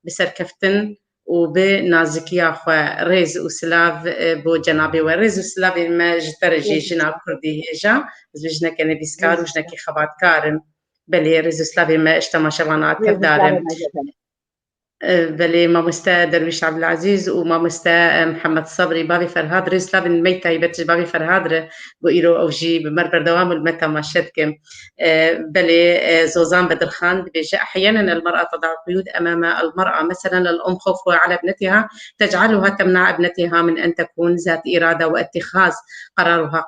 بسركفتن وبنازكيا خو ريز وسلاف بو جنابي وريز وسلاف ما جترجي جنا كردي هجا زوجنا كان بيسكار وجنا كي خبات كارن بلي ريز وسلافي ما اشتما شبانات كردارم بلي مامستا درويش عبد العزيز ومامستا محمد صبري بابي فرهاد ريز سلاف الميتا يبتج بابي فرهاد بويرو او جي بمربر دوام المتا ما شدكم بلي زوزان بدر خان بيجي احيانا المراه تضع قيود امام المراه مثلا الام خوفها على ابنتها تجعلها تمنع ابنتها من ان تكون ذات اراده واتخاذ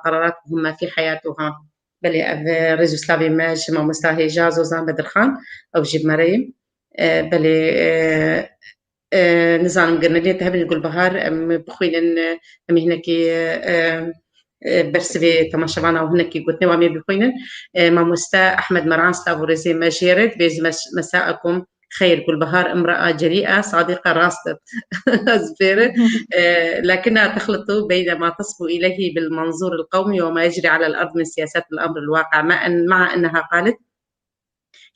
قرارات مهمه في حياتها بلي ريزو سلافي ماج مامستا هيجا زوزان بدر خان او جيب مريم بلي نظام قرنلية تهبل نقول بهار بخوين أم هناكي برسبي تماشبانا وهناكي قلت نوامي بخوين ما مستا أحمد مرعان سلافوريزي ماجيرد بيز مساءكم خير كل بهار امرأة جريئة صادقة راستة أزبير لكنها تخلط بين ما تصبو إليه بالمنظور القومي وما يجري على الأرض من سياسات الأمر الواقع مع أنها قالت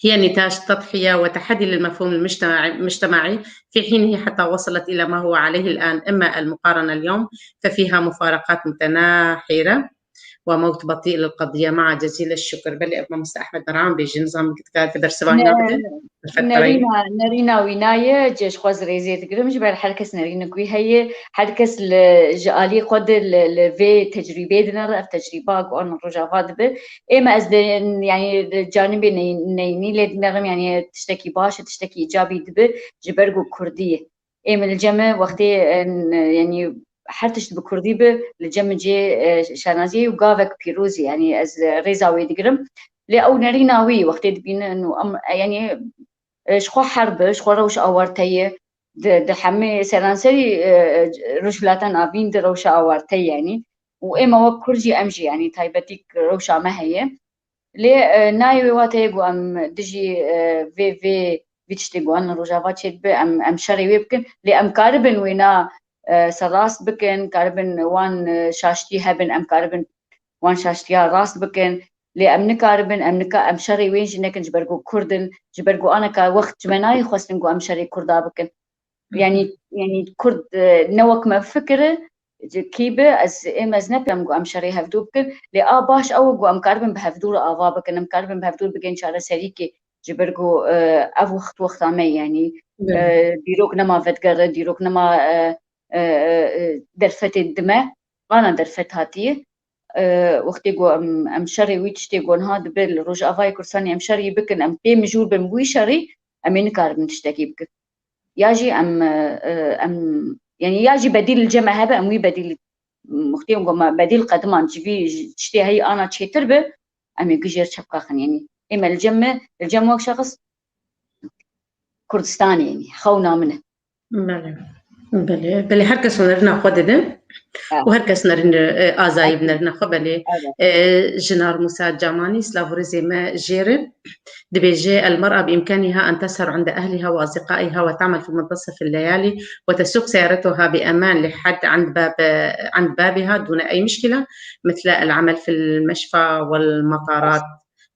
هي نتاج تضحية وتحدي للمفهوم المجتمعي في حينه حتى وصلت إلى ما هو عليه الآن. إما المقارنة اليوم ففيها مفارقات متناحرة وموت بطيء للقضية. مع جزيل الشكر. بلي أبا مست أحمد مرعان بيجي نظام كتاب سبعين نارينا ويناية جيش خوز ريزيت قرم جبال حركس نارينا كوي هي حركس الجالي قد الفي تجربة دنا في تجربة قوان رجافات به إما أزد يعني الجانب نيني لدنغم يعني تشتكي باش تشتكي إيجابي دبه جبرقو كردية إما الجمع وقتي يعني حرتشت بكردي ب لجم جي شانازي وقافك بيروزي يعني از ريزاوي دقرم لأو نريناوي وقت بين إنه يعني شخو حرب شخو روش أورتي د حمي سرانسري رجلاتن أبين د روش أورتي يعني وإما وكرجي أمجي يعني تايبتيك روشا ما هي لي نايوي واتيغو أم دجي في فيتشتيغو أن روجافا تشيت ب أم شري ويبكن لي أم كاربن وينا سراس بكن كاربن وان شاشتي هبن أم كاربن وان شاشتيا راس بكن لي أم نكاربن أم نكا أم شري وين جنكن جبرجو كردن جبرجو أنا كا وقت جمناي خواستنجو أم شري كردا بكن يعني كرد نوك ما فكرة كيبه از ام از نبم ام شري هفدو بكن لي باش او ام كاربن بهفدور افا بكن ام كاربن بهفدور بكن شارع سريكي جبرجو اف وقت عمي يعني ديروك نما فتقر ديروك نما درفت الدماء انا درفت هاتيه وقتی گو ام شری ویچتی گون ها دبل روج آوای کرسانی ام شری بکن ام پی مجور بم وی شری امین کار من تشتکی بکن ياجي ام يعني ياجي بديل الجمع هذا ام وي بديل مختيم قوما بديل قدمان جبي تشتي هي انا تشيتر به ام يجير شبكاخن يعني اما الجمع شخص كردستاني يعني خونا منه بله هر کس نرنا خود ده و هر کس نرن آزایی بنرنا خو بله جنار موسى جاماني سلافوريزي ما جيرن دبيجي المرأة بإمكانها أن تسهر عند أهلها وأصدقائها وتعمل في منتصف الليالي وتسوق سيارتها بأمان لحد عند بابها دون أي مشكلة مثل العمل في المشفى والمطارات.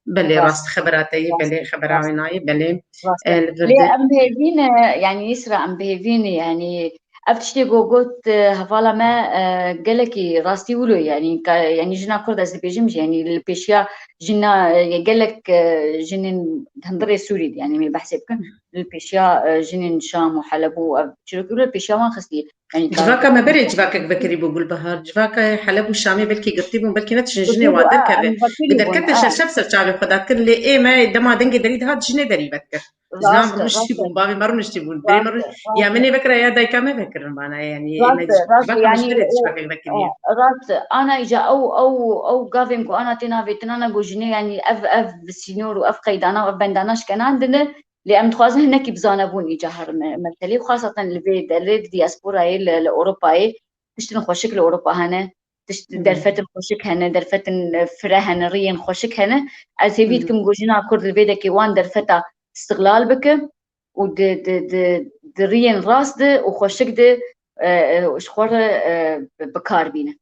بلي راس خبراتي بلي خبراويناي بلي ليه ام بهيفين يعني يسرى ام بهيفين يعني افتشتي جوجوت هفالا ما قالك راستي ولو يعني جنا كرد از بيجمج يعني البيشيا جنا قالك جنين هندري سوري يعني من بحسب كن البيشيا جنين شام وحلب وشنو يقولوا البيشيا ما خصني يعني جواكا ما بري جواكا بكري بقول بهار جواكا حلب والشامي بلكي قرطيبهم بلكي نتشنجني وادر كذا قدر كتر شرشب سرچاوي خدات كل لي اي ما دما دنگي دريد هاد جني دري بكر جنام روشتي بون بابي مرو نشتي بون بري مرو يا مني بكره يا دايكا ما بكر معنا يعني يعني رات انا اجا او غافين انا تنا فيتنا جوجني يعني اف سينيور واف قيدانا واف بنداناش كان عندنا لأم تخازن هناك بزانبون إجاهر مثلي خاصة الفيد دياسبورا الأوروبا تشتري خوشك لأوروبا هنا درفت خوشك هنا درفت فرا هنا ريان خوشك هنا أزيفيد كم جوجنا كرد الفيدا كيوان درفتا استغلال بك ود د ريان راس ده وخوشك ده شخور بكار بينا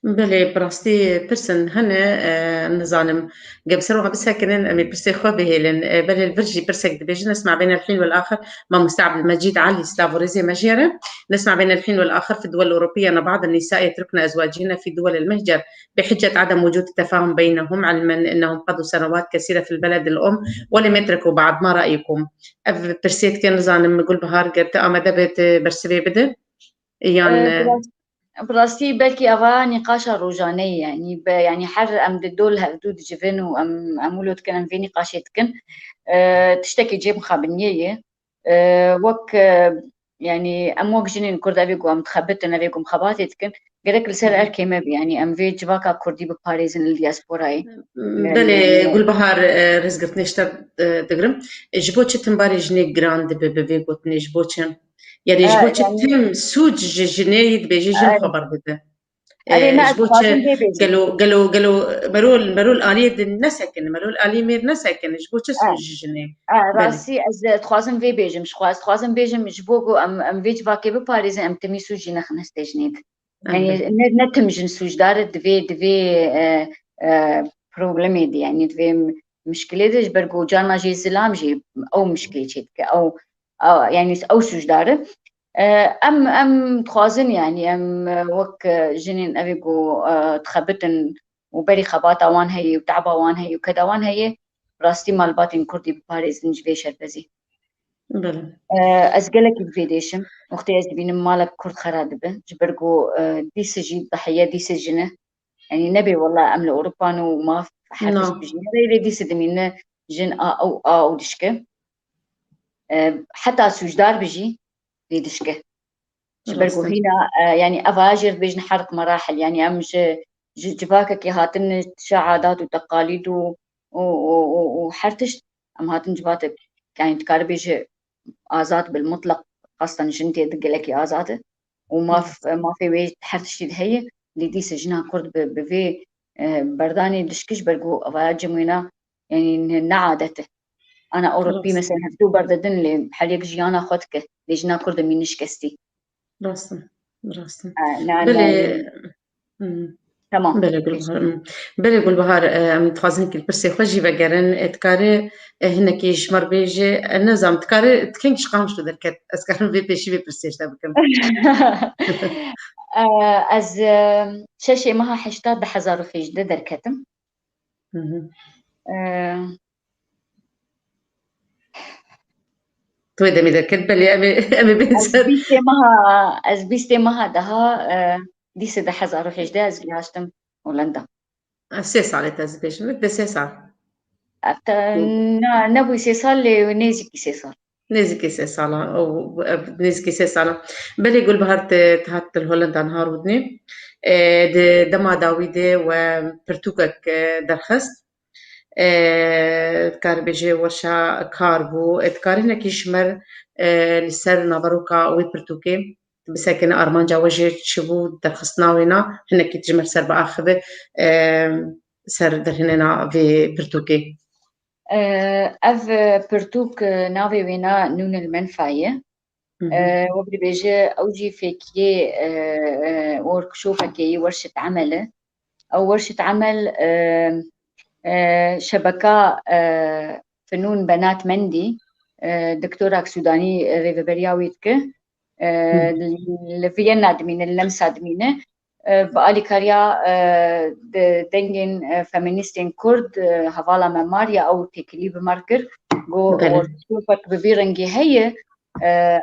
بله براستي برسن هنا نظام قبل سروها بس هكذا أمي برسي خو بهيلن بله الفرجي برسك دبيجي نسمع بين الحين والآخر ما مستعب المجيد علي سلافوريزي مجيرة نسمع بين الحين والآخر في الدول الأوروبية أن بعض النساء يتركن أزواجهن في دول المهجر بحجة عدم وجود التفاهم بينهم علما أنهم قضوا سنوات كثيرة في البلد الأم ولم يتركوا بعض. ما رأيكم؟ برسيت كان نظام نقول بهار قبت أما دبت برسبي بده يعني براستي بلكي أغا نقاشة روجانية يعني حر أم دول هدود جفن وأم أمولود كان في نقاشات كن تشتكي جيب مخابنية وك يعني أم وك جنين كرد أبيكو أم تخبتنا أبيكو مخاباتي كن قالك لسر أركيمة يعني أم في جواكا كردي بباريزن الدياسبوراي بله قول بهار رزقت نشتر تقرم جبوتش تنباري جني جراند ببيكوت نجبوتشن يعني جبوتش تم سوج جنيد بيجي جن خبر بده جبوتش قالوا مرول آلية نسكن مرول آلية مير نسكن جبوتش سوج جني راسي از تخوازم في بيجم شخواز تخوازم بيجم جبوكو أم في جواكي بباريزن أم تمي سوجي نخنس تجنيد يعني نتمجن سوج دار دفي بروبلمي دي يعني دفي مشكلة دي برجو جانا جي سلام جي أو مشكلة شيء أو يعني أو سوج داره أم تخازن يعني أم وك جنين أبيكو تخبتن وبري خباتا وان هي وتعبا وان هي وكذا وان هي راستي مال باتين كردي بباريس نجبي شربزي أزقلك الفيديشن وقتي أزبين مالك كرد خرادبه جبرجو دي سجي ضحية دي سجنة يعني نبي والله أمل أوروبا وما حرفش بجنة دي سدمينة جن أو دشكة حتى سوجدار بيجي في دشكة شبرقو راستن هنا يعني أفاجر بيجن حرق مراحل يعني أمش جباكك هاتن عادات وتقاليد وحرتش أم هاتن جباتك يعني تكاربيج آزات بالمطلق خاصة جنتي دقلك آزات وما ما في وجه حرتش هي اللي دي سجنها كرد بفي برداني دشكش برقو أفاجر منا يعني نعادته أنا أوروبي راستن مثلا هفتو برددن اللي حاليك جيانا خدك ليجنا كرد منش كستي راستن راستن نا بله يعني تمام بله گلبهار بله گلبهار متخازن کل پرسی خوشی و گرن اتکاره هنکیش مر بیجه نظام اتکاره تکنش قامش تو درکت از کارم به پیشی به پرسیش تبکم از شاشة مها حشتاد بحزار وخيش ده دركتم تو دمی درکت بله امی بنسد از بیسته مها دها دیسه ده حزار وخيش ده از گیاشتم هولندا سه ساله تازه پیش ده سه سال نبوي سي صار لي نيزي سي صار نزكي سه ساله او نزكي سه ساله بله گلبهار تهات الهولندا نهار ودني دما داويدي وبرتوكك درخست کار بيجي وشا كاربو اتكار هنا كيشمر لسر نابروكا وي برتوكي بساكن أرمانجا وجه شبو درخصناوينا هنا كي تجمر سر بآخذ سر در هنا في برتوكي اف برتوك نافي وينا نون المنفعية وبدي بيجي اوجي فيكي وركشوفة كي ورشة عمل او ورشة عمل شبكة فنون بنات مندي دكتورة سوداني ريفبرياويتك لفيينا دمين اللمسة دمينة بقالي كاريا دنجن فيمينيستين كرد هفالا مماريا او تكليب ماركر جو ورشوفك بفيرنجي هي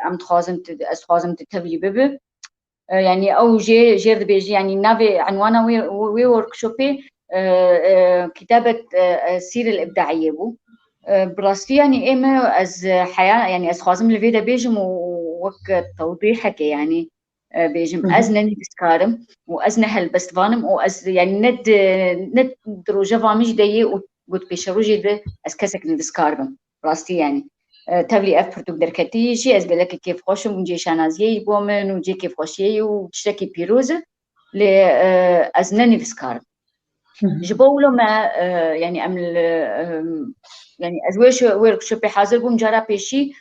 ام تخازم تتبلي ببه يعني او جير بيجي يعني نافي عنوانه وي ورك شوبي كتابة السيرة الإبداعية بو براستي يعني إما از حياة يعني از خازم لفيدا بيجم ووك توضيحك يعني بيجم از نني بسكارم واز نهل بستفانم واز يعني ند دروجة فامش داي وقد بيشروجي ده از كسك نبسكارم براستي يعني تبلي اف برتوك دركتي شي از بلك كيف خوشم ونجي شانازيي بومن ونجي كيف خوشي وتشتكي بيروزة ل از نني بسكارم جبولو ما يعني عمل يعني ازواج ورك شوبي حاضر بو مجرى بيشي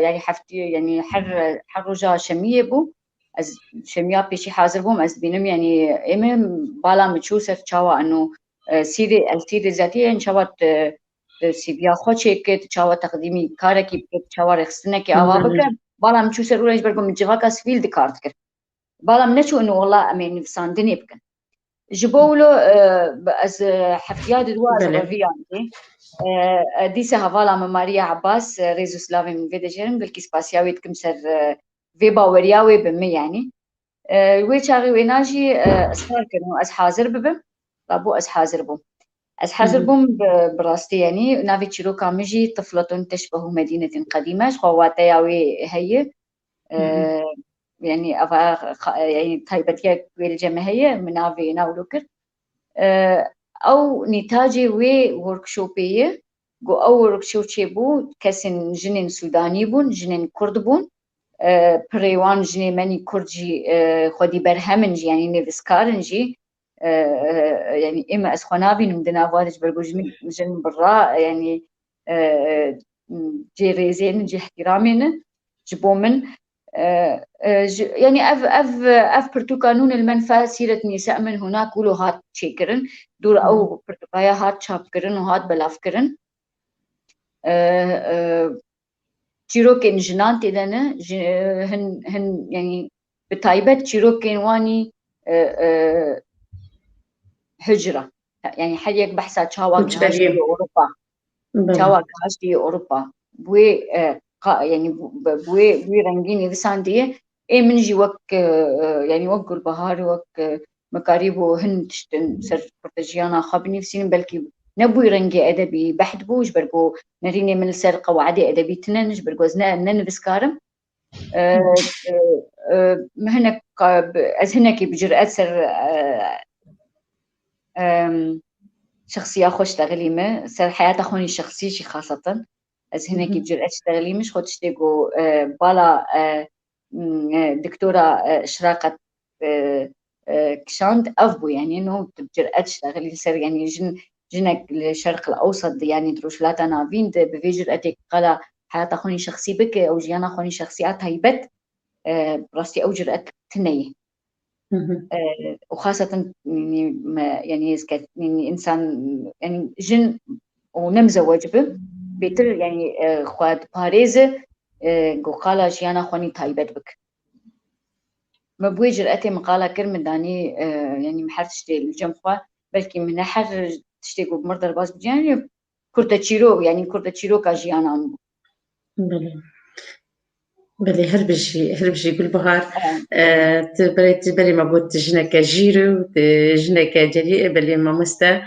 يعني حفتي يعني حر رجا شمية بو از شمية بيشي حاضر بوم از بينم يعني ايمن بالا متشوسر تشاوا انه السيرة الذاتية ان شاوت سيبيا خوشي كت تشاوا تقديمي كاركي بكت تشاوا رخصنكي اوابك بالا متشوسر ولاش برقم متجواكا سفيل دكارتكر بالا منشو انه والله امين فساندني بكن جبولو از حفتيات دواز غرفيانتي ديسا هفالا ماريا عباس ريزو سلافي من فيدا جيرم بالكي سباسياوي تكمسر في باورياوي بمي يعني ويشاغي ويناجي اصفار كانوا از حاضر ببم لابو از حاضر بوم از حاضر بوم براستي يعني نافي تشيروكا مجي طفلة تشبه مدينة قديمة خواتياوي هي يعني يعني تايبتيا الجماهية منافي ناولوكر أو نتاجي وي وركشوبية جو أو وركشوبي بو كسن جنين سوداني بون جنين كرد بون بريوان جنين مني كردجي خودي برهمنجي يعني نيفسكارنجي يعني إما أسخنابي نمدنا فارج برجو جن برا يعني جي ريزين جي احترامين جبومن يعني اف برتقانون المنفى سيرة نساء من هناك ولو هات شيكرن دور او برتقايا هات شابكرن وهات بلافكرن تشيروكين جنان تدنا هن يعني بتايبت تشيروكين واني هجرة يعني حديك بحثا تشاواك هاشتي اوروبا تشاواك هاشتي اوروبا بوي يعني بوي رنگين إنسان ديه إيه من جي وك يعني وك البهار وك مكاريبو هن تشتن سر برتجيانا خابني فسين بلكي نبوي رنگي أدبي بحد بوش برقو نريني من السر قواعد أدبي تننج برقو زنا نن بسكارم هنا از هناكي بجرأت سر شخصية خوش تغليمة سر حياة خوني الشخصي شي خاصة از هناكي بجرأت تغلي مش خود تشتيقو بالا دكتورة إشراقة كشاند أفبو يعني إنه بجرأت تغلي سر يعني جنك الشرق الأوسط يعني دروشلاتا نافين بفيجرأتك قال حياة خوني شخصي بك أو جيانا خوني شخصيات هيبت براستي أو جرأت تنيه وخاصة يعني يعني إنسان يعني جن ونمزوج به بيتر يعني خواد باريزة قالا جيانا خواني تايبت بك ما بوي جرأتي مقالة كرم داني يعني محرتش دي الجمخوا بلكي من نحر تشتيقو بمرضى الباس بجاني كرتا تشيرو يعني كرتا تشيرو كاجيانا بلي هربجي بالبهار تبري ما بود جنك جيرو جنك جريء بلي ما مستا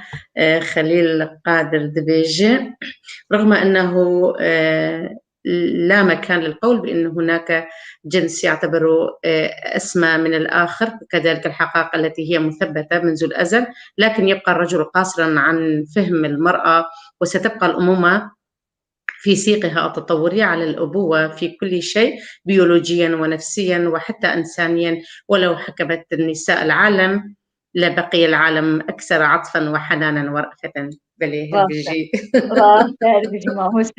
خليل قادر دبيجي رغم أنه لا مكان للقول بأن هناك جنس يعتبر أسمى من الآخر كذلك الحقائق التي هي مثبتة منذ الأزل لكن يبقى الرجل قاصرا عن فهم المرأة وستبقى الأمومة في سيقها التطوري على الأبوة في كل شيء بيولوجيا ونفسيا وحتى إنسانيا ولو حكمت النساء العالم لبقي العالم أكثر عطفا وحنانا ورأفة بلي هربجي هربجي ماهوس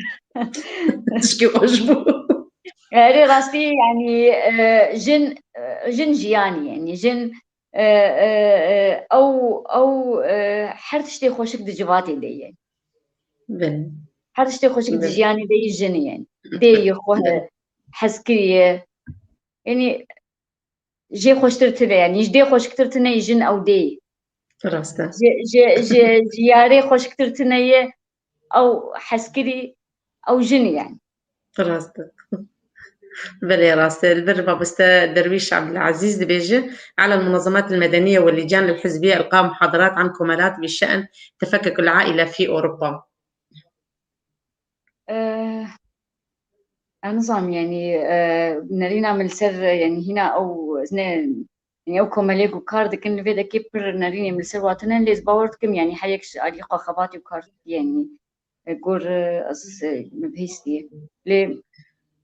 تشكي عجبو هري راستي يعني جن جياني يعني جن أو حرتشتي خوشك دجواتي دي يعني حرتشتي خوشك دجياني دي جن يعني دي يخوها حسكية يعني جي خوش ترتني يعني جدي خوش كترتني جن أو دي راستا جياري خوش كترتني أو حسكري أو جن يعني راستا بلي راستا البر بستا درويش عبد العزيز دبيجي على المنظمات المدنية واللجان الحزبية إلقاء محاضرات عن كمالات بشأن تفكك العائلة في أوروبا. نظام يعني نرينا من سر يعني هنا أو زنين يعني أو كماليك وكارد كن في ذا كيبر نريني من سر واتنا اللي زبورت كم يعني حيكش عليقة خباتي وكارد يعني جور أس مبهستي لي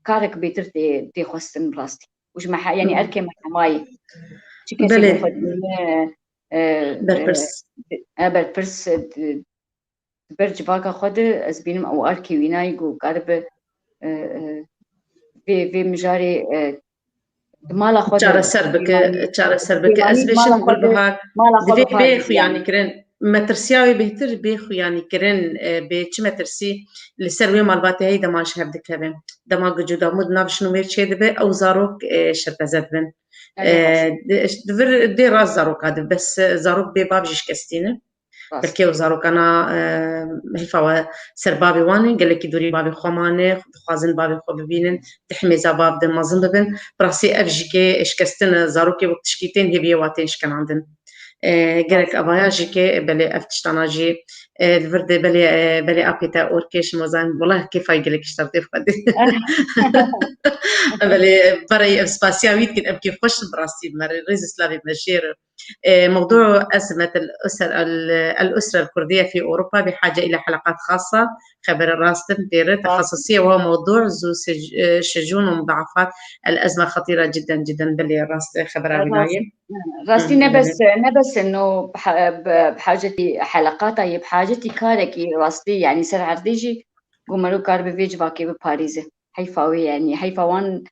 كارك بيتر تي خواستن براستي وش ما يعني أركي محماي بلي بربرس برج باقا خود از بینم او أركي ويناي جو قرب في مجاري مالا خود تشارة سربك أزبشت بالبهار دفي بيخو يعني كرن ما ترسياوي بهتر بيخو يعني كرن بيش ما ترسي لسروي مالباتي هاي دماش هبدك هبن دماغ جودا مود نابشنو مير شيد بي أو زاروك شرطزت بن دي راز زاروك هذا بس زاروك بي بابجيش كستينه بلكي وزاروك أنا هيفا سر بابي واني قال لك دوري بابي خومانه خوازن بابي خو ببينن تحميزا باب دم مازن ببن براسي أفجيكي إشكستن زاروكي وقت شكيتين هبيه واتين شكن عندن قالك أبايا جيكي بلي أفتشتناجي الفرد بلي أبيتا أوركيش موزان والله كيف يقولك اشترتي فقدي بلي بري سباسياويت كن أبكي خوش براسي مر ريز سلافي مشير موضوع أزمة الأسرة الكردية في أوروبا بحاجة إلى حلقات خاصة خبر الراستن دير تخصصية وهو موضوع ذو شجون ومضاعفات الأزمة خطيرة جدا جدا بلي الراست خبر بناية راستي نبس إنه بحاجتي حلقات هي بحاجتي كاركي راستي يعني سر عرديجي قمرو كار بفيج باكي بباريزة حيفاوي يعني حيفاوان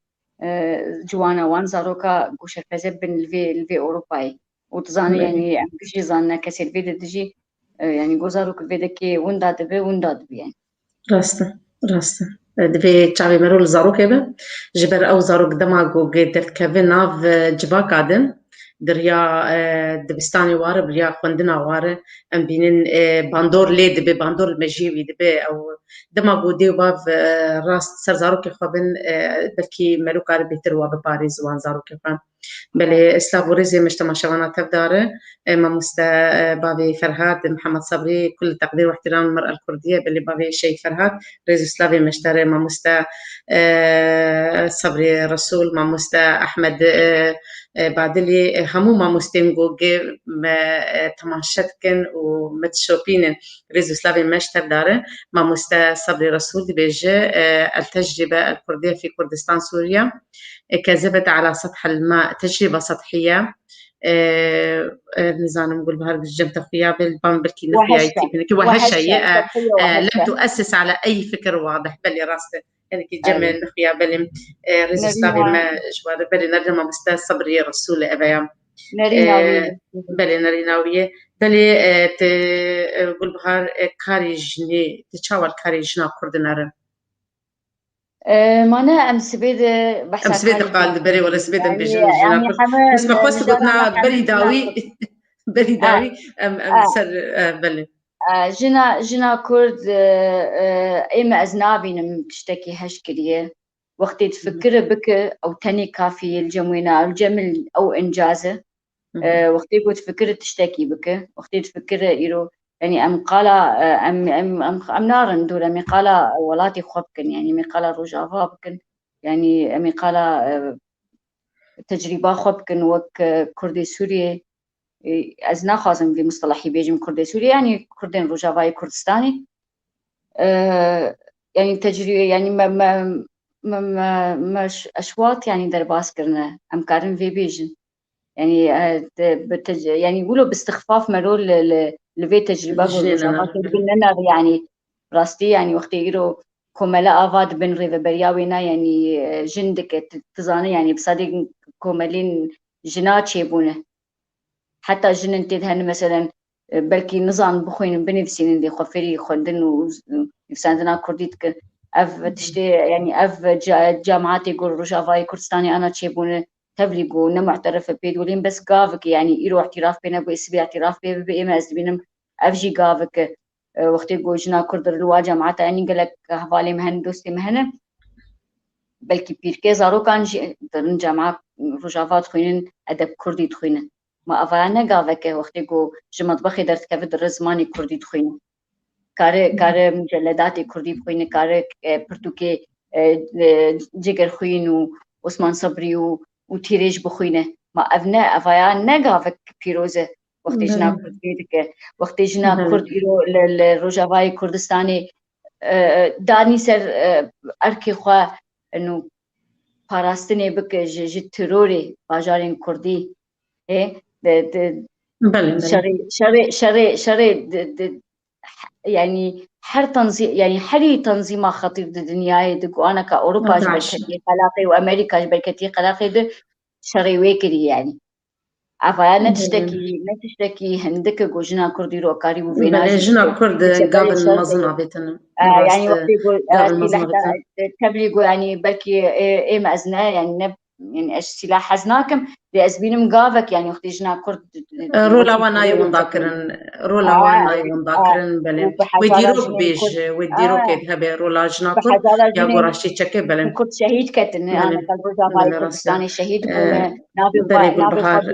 جوانا وان زاروكا قوشر كذب بن الفي أوروباي وتزاني يعني أمكشي زانا كسر فيدا تجي يعني قوزاروك فيدا كي وندا دبي يعني راستا دبي تشابي مرول زاروك يبا جبر أو زاروك دماغو قدرت كافيناف جباك عدن دريا دبستاني واره بريا خوندنا واره ام بینن باندور لی دبی باندور مجیوی دبی او دما بودی و باف راست سر زارو که خوابن بلکی ملوکار بیتر و بپاریز وان زارو که خوان بله استابوريزي مجتمع شوانا تبداره ما بابي فرهاد محمد صبري كل تقدير واحترام المرأة الكردية باللي بابي شيء فرهاد رئيس سلافي مشتري ما صبري رسول ما أحمد بعدلي همو ما مستنجوجي تماشتكن ومتشوبين رئيس سلافي مشتر داره ما صبري رسول دي بيجي التجربة الكردية في كردستان سوريا كذبت على سطح الماء تجربة سطحية نزان نقول بهار الجمت خويا بالبام بالكي نخويا وهالشيء لم تؤسس على أي فكر واضح بل راسته يعني كي جمع نخويا بل ريزستافي ما جوار بل نرجم مستاذ صبري رسول أبيام بل نريناوية بل تقول بهار كاري جني تشاور كاري جنا كردنارن مانا ام سبيد بحث ام سبيد قال بري ولا سبيد ام بيجن يعني بس ما خوست قلنا بري داوي بري داوي ام سر بلي جنا كرد ايما ازنابين تشتكي هشكليه وقت تفكر بك او تاني كافي الجموينة الجمل او انجازه وقت تفكر تشتكي بك وقت تفكر يرو يعني ام قالا ام نارن دول ام قالا ولاتي خوبكن يعني ام قالا رجافا بكن يعني ام قالا تجربه خوبكن وك كردي سوريا از ناخوازم في مصطلحي بيجم كردي سوريا يعني كردين رجافاي كردستاني يعني تجربه يعني ما اشواط يعني درباس كرنا ام كارن في بيجن يعني يعني يقولوا باستخفاف مرول لفي تجربة بالرجافات لنا يعني راستي يعني وقت يقولوا كوملا آفاد بن ريفا برياوينا يعني جندك تزاني يعني بصدق كوملين جنات شيبونه حتى جنن تدهن مثلا بلكي نظام بخوين بنفسين دي خفري خدن وفساندنا كرديتك اف تشتي يعني اف جامعات يقول رجافاي كردستاني انا تشيبونه تبلغوا نمعترف بيدولين بس قافك يعني يروح اعتراف بينا باسبي اعتراف بي بما ازبينم افجي قافك وقت يقول جنا كردر الواجه معتا يعني قالك هفالي مهن دوستي مهنه بلكي بيركي زارو كان درن جامعة رجافات خوينن ادب كردي تخوينن ما افانا قافك وقت يقول جمطبخي درت كفد الرزماني كردي تخوينن كاره مجلدات كردي تخوينن كاره برتوكي جگر خوين وعثمان صبري وتيريج بخوينه ما ابناء افايا نقافك بيروزه وقت جنا كرديك وقت جنا كرد الرجافاي كردستاني داني سر اركي خوا انه باراستني بك جي تروري باجارين كردي ايه شري يعني حر تنظيم يعني حري تنظيم خطير الدنيا دك وانا كاوروبا جبلتي قلاقي وامريكا جبلتي قلاقي ده شري ويكري يعني عفوا نتشتكي هندك جوجنا كردي رو كاري وفيناجي جنا كرد قابل مظنة بيتنا يعني وقت يقول تبليغ يعني بلكي ايه مأزنا يعني يعني سلاح حزناكم لأزبين مقافك يعني وقت جنا كرد رولا وانا يونداكرن رولا وانا يونداكرن بلين ويديروك بيج ويديروك يذهب رولا جنا كرد يا قراشي تشكي بلين كرد شهيد كتن انا كالروجا باي كردستاني شهيد كنا نابي الخط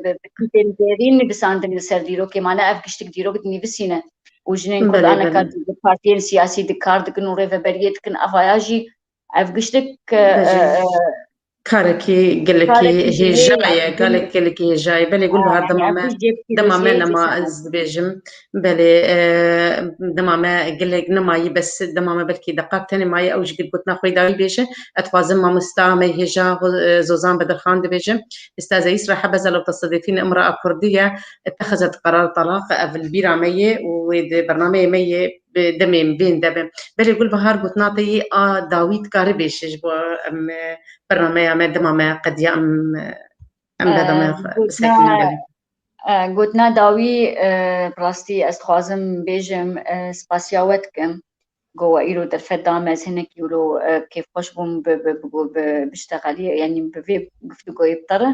بكتين ديرين بساندن السرديرو كمان افكشتك ديروك نيفسينا وجنين كل أنا كارد بارتين سياسي دكارد كن وريفا بريت كن أفاياجي أفقشتك كاركي قالكي هي جاية قالك هي جاية بلي يقول بها دمامة نما أزبيجم بلي دمامة قالك نماي بس دمامة بلكي دقاق تاني ماي أوج قد قلت ناخوي داوي بيجي أتوازم ما مستعمي هجا زوزان بدر خان بيجي أستاذة يسرا حبذا لو تستضيفين امرأة كردية اتخذت قرار طلاق في البيرة مية وبرنامج مية بدمين بين دبم بلي يقول بهار قلت نعطي داويت كاربيش جبوا برنامج دمامة قد يأم بدماغ ساكنين بلي قلتنا داوي براستي استخوازم بيجم سباسياوات كم جوا إيرو درفت دامز هناك يقولوا كيف خوش بوم بشتغلي يعني بفي قفتو يبطر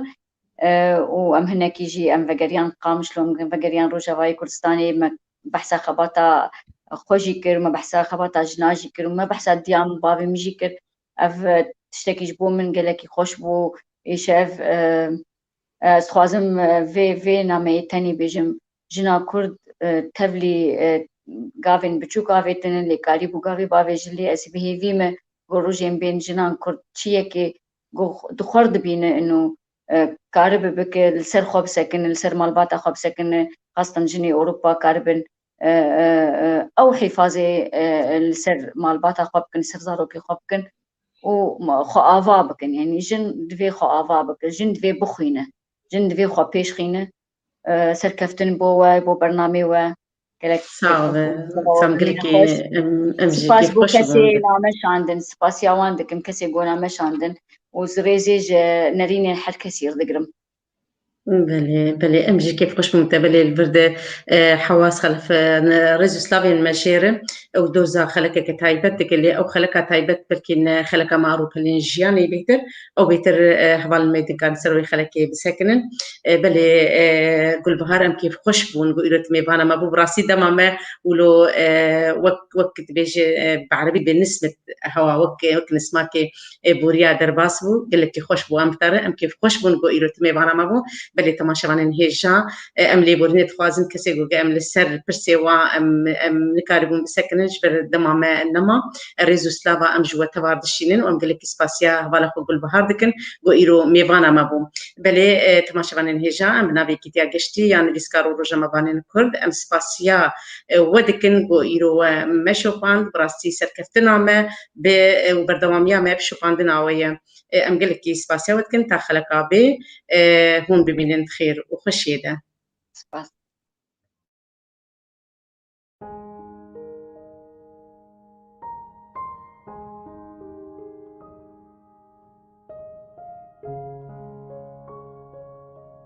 وأم هناك يجي أم فقريان قامش لهم فقريان روجاواي كردستاني ما بحثا خباتا خوشي كر ما بحثا خباتا جناجي كر ما بحثا ديام بابي مجي كر أف تشتكي جبو من قالك خوش بو يشاف سخوازم في نامي تاني بيجم جنا كرد تفلي گاوین بچوک آویتن لی کاری بو گاوی باوی جلی اسی بهیوی ما گروجین بین جنان کرد چیه که دخورد بینه انو کارب بک السر خواب سکن السر مالبات خواب سکن خاصة جنی اوروبا کاربن او حفاظه السر مالبات خواب کن سر زاروکی خواب کن و خو آوا بکن يعني جن دوی خو آوا بکن جن دوی بخوینه جن دوی خو پیش خینه سرکفتن بو برنامه و سامگرکی سپاس امجیکی بو خوش کسی بوند نامش عندن سپاس یوان دکم کسی گو نامش عندن و زريزيج نرين هر كسي يردقرم بله امجی كيف خوش بوند بله الورد حواس خلف رجل سلافي المشيرة او دوزا خلقة كتايبت اللي او خلقة تايبت بركين خلقة معروف اللي جياني بيتر او بيتر حوال الميدن كان سروي خلقة بسكنن بله قل بهار ام كيف خوش بون قيرت ميبانا ما بو براسي دما ما ولو وقت بيجي بعربي بالنسبة هوا وك نسماكي بوريا درباس بو قال لك خوش بو ام ترى ام كيف خوش بون قيرت ميبانا ما بو بله تماشاوان هێژا ئەم لێبوورنێ دخوازن کەسێک گوگە ئەم لەسەر پرسێوە ئەم نکاربوون بسەکنش بەر دەمامە نەما ڕێز و سلاوا ئەم ژوە تەوار دشینن و ئەم گەلێکی سپاسیا هەواڵە خۆ گولبەهار دکن بۆ ئیرۆ میێوانە مەبوو بەلێ تەماشاوانên هێژا ئەم ناوێکی تیا گەشتی یان نویسکار و ڕۆژەمەوانên کورد ئەم سپاسیا وە دکن بۆ ئیرۆوە مەشۆپاند بڕاستی سەرکەفتنا me بێ و بەردەوامیya me بشوپاندناوە ye ئەم gelekî spasiya we dikin ta xeleka bê hûn bibînin xêr û xweşiyê de. سپاس